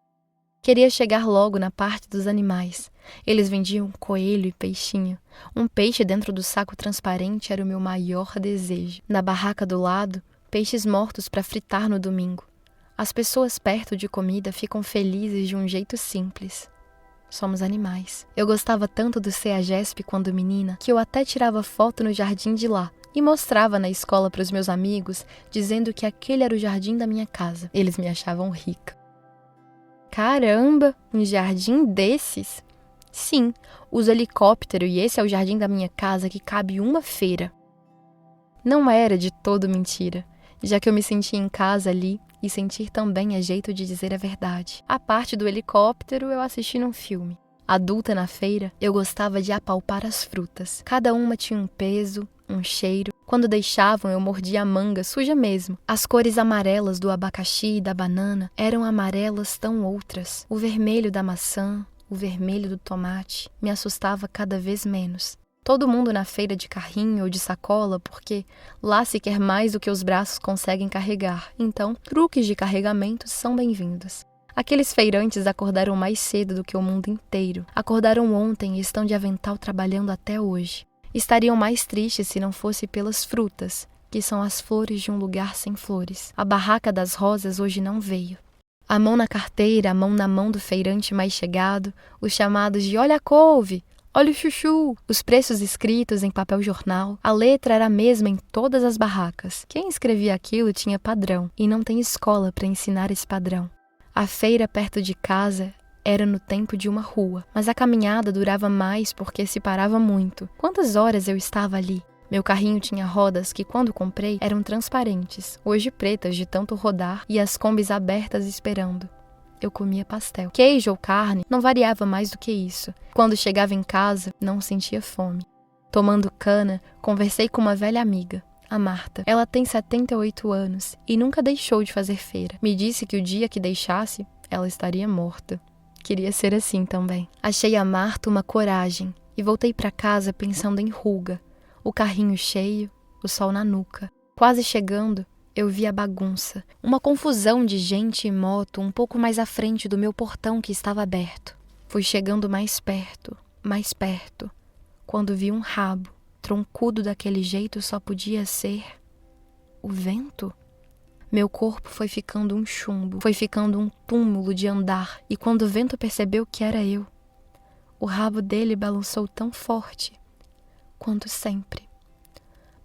Queria chegar logo na parte dos animais. Eles vendiam coelho e peixinho. Um peixe dentro do saco transparente era o meu maior desejo. Na barraca do lado, peixes mortos para fritar no domingo. As pessoas perto de comida ficam felizes de um jeito simples. Somos animais. Eu gostava tanto do CEAGESP quando menina que eu até tirava foto no jardim de lá e mostrava na escola para os meus amigos, dizendo que aquele era o jardim da minha casa. Eles me achavam rica. Caramba, um jardim desses? Sim, uso helicóptero e esse é o jardim da minha casa que cabe uma feira. Não era de todo mentira, já que eu me sentia em casa ali e sentir também é jeito de dizer a verdade. A parte do helicóptero eu assisti num filme. Adulta na feira, eu gostava de apalpar as frutas. Cada uma tinha um peso, um cheiro. Quando deixavam, eu mordia a manga, suja mesmo. As cores amarelas do abacaxi e da banana eram amarelas tão outras. O vermelho da maçã, o vermelho do tomate, me assustava cada vez menos. Todo mundo na feira de carrinho ou de sacola, porque lá se quer mais do que os braços conseguem carregar. Então, truques de carregamento são bem-vindos. Aqueles feirantes acordaram mais cedo do que o mundo inteiro. Acordaram ontem e estão de avental trabalhando até hoje. Estariam mais tristes se não fosse pelas frutas, que são as flores de um lugar sem flores. A barraca das rosas hoje não veio. A mão na carteira, a mão na mão do feirante mais chegado, os chamados de olha a couve, olha o chuchu, os preços escritos em papel jornal. A letra era a mesma em todas as barracas. Quem escrevia aquilo tinha padrão, e não tem escola para ensinar esse padrão. A feira perto de casa era no tempo de uma rua, mas a caminhada durava mais porque se parava muito. Quantas horas eu estava ali? Meu carrinho tinha rodas que, quando comprei, eram transparentes, hoje pretas de tanto rodar, e as combis abertas esperando. Eu comia pastel. Queijo ou carne não variava mais do que isso. Quando chegava em casa, não sentia fome. Tomando cana, conversei com uma velha amiga, a Marta. Ela tem 78 anos e nunca deixou de fazer feira. Me disse que o dia que deixasse, ela estaria morta. Queria ser assim também. Achei a Marta uma coragem e voltei para casa pensando em ruga. O carrinho cheio, o sol na nuca. Quase chegando, eu vi a bagunça. Uma confusão de gente e moto um pouco mais à frente do meu portão que estava aberto. Fui chegando mais perto, quando vi um rabo. Troncudo daquele jeito só podia ser o vento. Meu corpo foi ficando um chumbo, foi ficando um túmulo de andar, e quando o vento percebeu que era eu, o rabo dele balançou tão forte quanto sempre.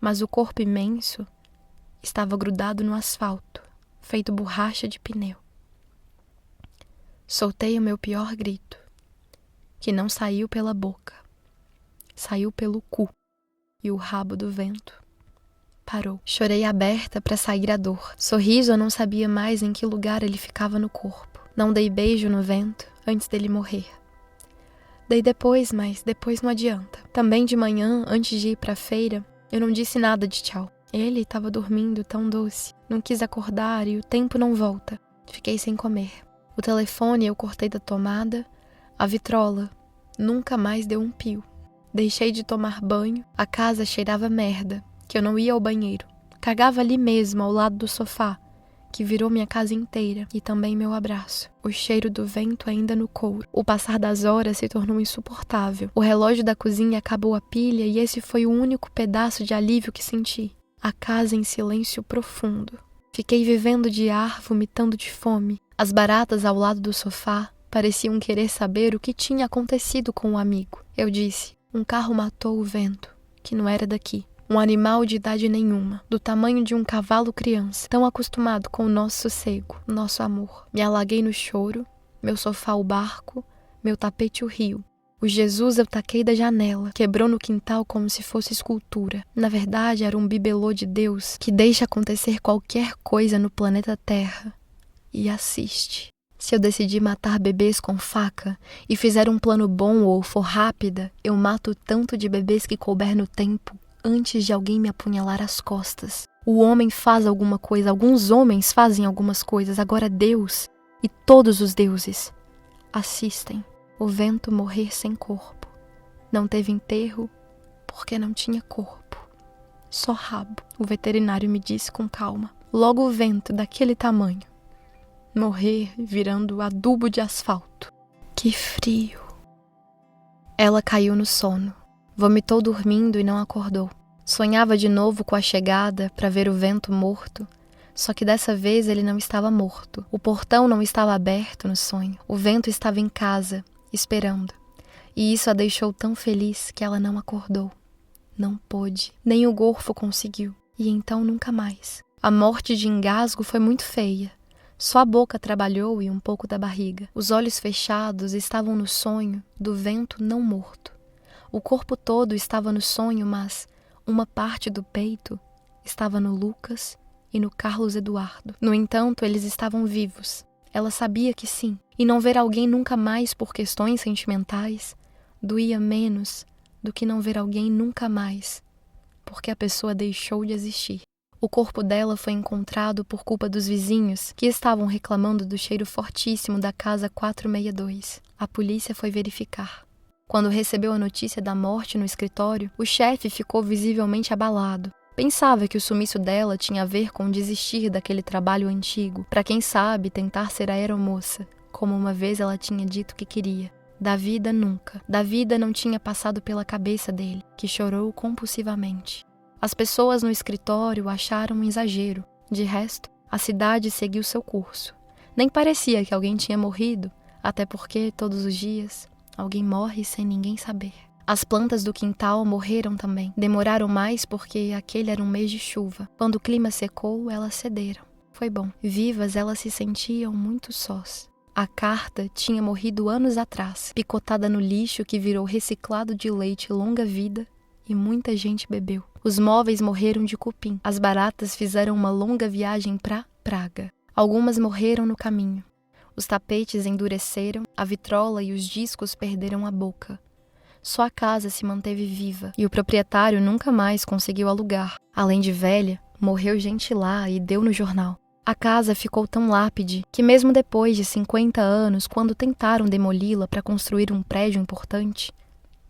Mas o corpo imenso estava grudado no asfalto, feito borracha de pneu. Soltei o meu pior grito, que não saiu pela boca, saiu pelo cu, e o rabo do vento parou. Chorei aberta para sair a dor. Sorriso, eu não sabia mais em que lugar ele ficava no corpo. Não dei beijo no vento antes dele morrer. Dei depois, mas depois não adianta. Também de manhã, antes de ir para a feira, eu não disse nada de tchau. Ele estava dormindo tão doce. Não quis acordar e o tempo não volta. Fiquei sem comer. O telefone eu cortei da tomada. A vitrola nunca mais deu um pio. Deixei de tomar banho. A casa cheirava merda, que eu não ia ao banheiro. Cagava ali mesmo, ao lado do sofá, que virou minha casa inteira, e também meu abraço. O cheiro do vento ainda no couro. O passar das horas se tornou insuportável. O relógio da cozinha acabou a pilha e esse foi o único pedaço de alívio que senti. A casa em silêncio profundo. Fiquei vivendo de ar, vomitando de fome. As baratas ao lado do sofá pareciam querer saber o que tinha acontecido com o amigo. Eu disse, um carro matou o vento, que não era daqui. Um animal de idade nenhuma, do tamanho de um cavalo criança, tão acostumado com o nosso sossego, nosso amor. Me alaguei no choro, meu sofá o barco, meu tapete o rio. O Jesus eu taquei da janela, quebrou no quintal como se fosse escultura. Na verdade, era um bibelô de Deus que deixa acontecer qualquer coisa no planeta Terra e assiste. Se eu decidir matar bebês com faca e fizer um plano bom ou for rápida, eu mato o tanto de bebês que couber no tempo antes de alguém me apunhalar as costas. O homem faz alguma coisa, alguns homens fazem algumas coisas, agora Deus e todos os deuses assistem o vento morrer sem corpo. Não teve enterro porque não tinha corpo, só rabo. O veterinário me disse com calma. Logo o vento daquele tamanho morrer virando adubo de asfalto. Que frio. Ela caiu no sono. Vomitou dormindo e não acordou. Sonhava de novo com a chegada para ver o vento morto, só que dessa vez ele não estava morto. O portão não estava aberto no sonho. O vento estava em casa, esperando. E isso a deixou tão feliz que ela não acordou. Não pôde. Nem o gorfo conseguiu. E então nunca mais. A morte de engasgo foi muito feia. Só a boca trabalhou e um pouco da barriga. Os olhos fechados estavam no sonho do vento não morto. O corpo todo estava no sonho, mas uma parte do peito estava no Lucas e no Carlos Eduardo. No entanto, eles estavam vivos. Ela sabia que sim. E não ver alguém nunca mais por questões sentimentais doía menos do que não ver alguém nunca mais, porque a pessoa deixou de existir. O corpo dela foi encontrado por culpa dos vizinhos, que estavam reclamando do cheiro fortíssimo da casa 462. A polícia foi verificar. Quando recebeu a notícia da morte no escritório, o chefe ficou visivelmente abalado. Pensava que o sumiço dela tinha a ver com desistir daquele trabalho antigo, para quem sabe tentar ser aeromoça, como uma vez ela tinha dito que queria. Da vida nunca. Da vida não tinha passado pela cabeça dele, que chorou compulsivamente. As pessoas no escritório acharam um exagero. De resto, a cidade seguiu seu curso. Nem parecia que alguém tinha morrido, até porque, todos os dias, alguém morre sem ninguém saber. As plantas do quintal morreram também. Demoraram mais porque aquele era um mês de chuva. Quando o clima secou, elas cederam. Foi bom. Vivas, elas se sentiam muito sós. A carta tinha morrido anos atrás, picotada no lixo que virou reciclado de leite longa-vida, e muita gente bebeu. Os móveis morreram de cupim. As baratas fizeram uma longa viagem para Praga. Algumas morreram no caminho. Os tapetes endureceram, a vitrola e os discos perderam a boca. Só a casa se manteve viva e o proprietário nunca mais conseguiu alugar. Além de velha, morreu gente lá e deu no jornal. A casa ficou tão lápide que mesmo depois de 50 anos, quando tentaram demoli-la para construir um prédio importante,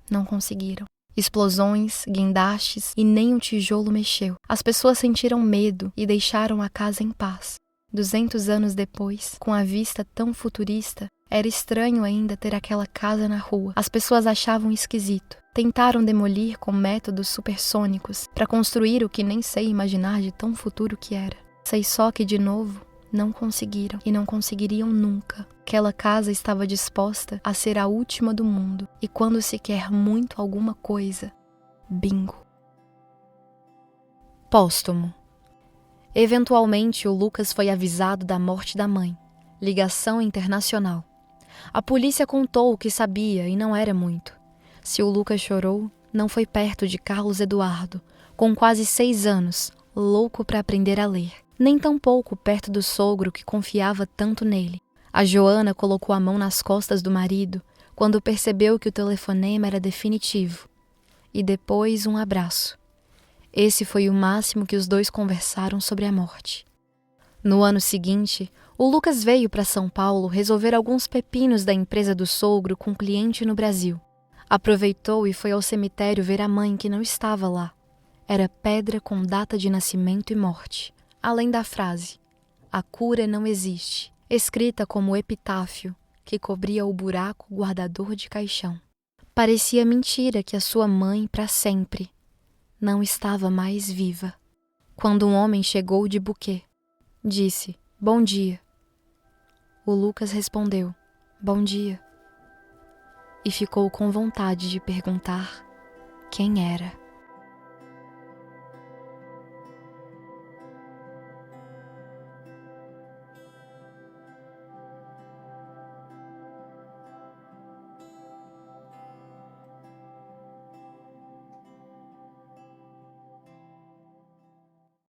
não conseguiram. Explosões, guindastes e nem um tijolo mexeu. As pessoas sentiram medo e deixaram a casa em paz. 200 anos depois, com a vista tão futurista, era estranho ainda ter aquela casa na rua. As pessoas achavam esquisito. Tentaram demolir com métodos supersônicos para construir o que nem sei imaginar de tão futuro que era. Sei só que, de novo, não conseguiram e não conseguiriam nunca. Aquela casa estava disposta a ser a última do mundo. E quando se quer muito alguma coisa, bingo. Póstumo. Eventualmente, o Lucas foi avisado da morte da mãe. Ligação internacional. A polícia contou o que sabia e não era muito. Se o Lucas chorou, não foi perto de Carlos Eduardo, com quase 6 anos, louco para aprender a ler. Nem tampouco perto do sogro que confiava tanto nele. A Joana colocou a mão nas costas do marido quando percebeu que o telefonema era definitivo. E depois um abraço. Esse foi o máximo que os dois conversaram sobre a morte. No ano seguinte, o Lucas veio para São Paulo resolver alguns pepinos da empresa do sogro com cliente no Brasil. Aproveitou e foi ao cemitério ver a mãe que não estava lá. Era pedra com data de nascimento e morte. Além da frase, a cura não existe, escrita como epitáfio, que cobria o buraco guardador de caixão. Parecia mentira que a sua mãe, para sempre, não estava mais viva. Quando um homem chegou de buquê, disse, bom dia. O Lucas respondeu, bom dia. E ficou com vontade de perguntar quem era.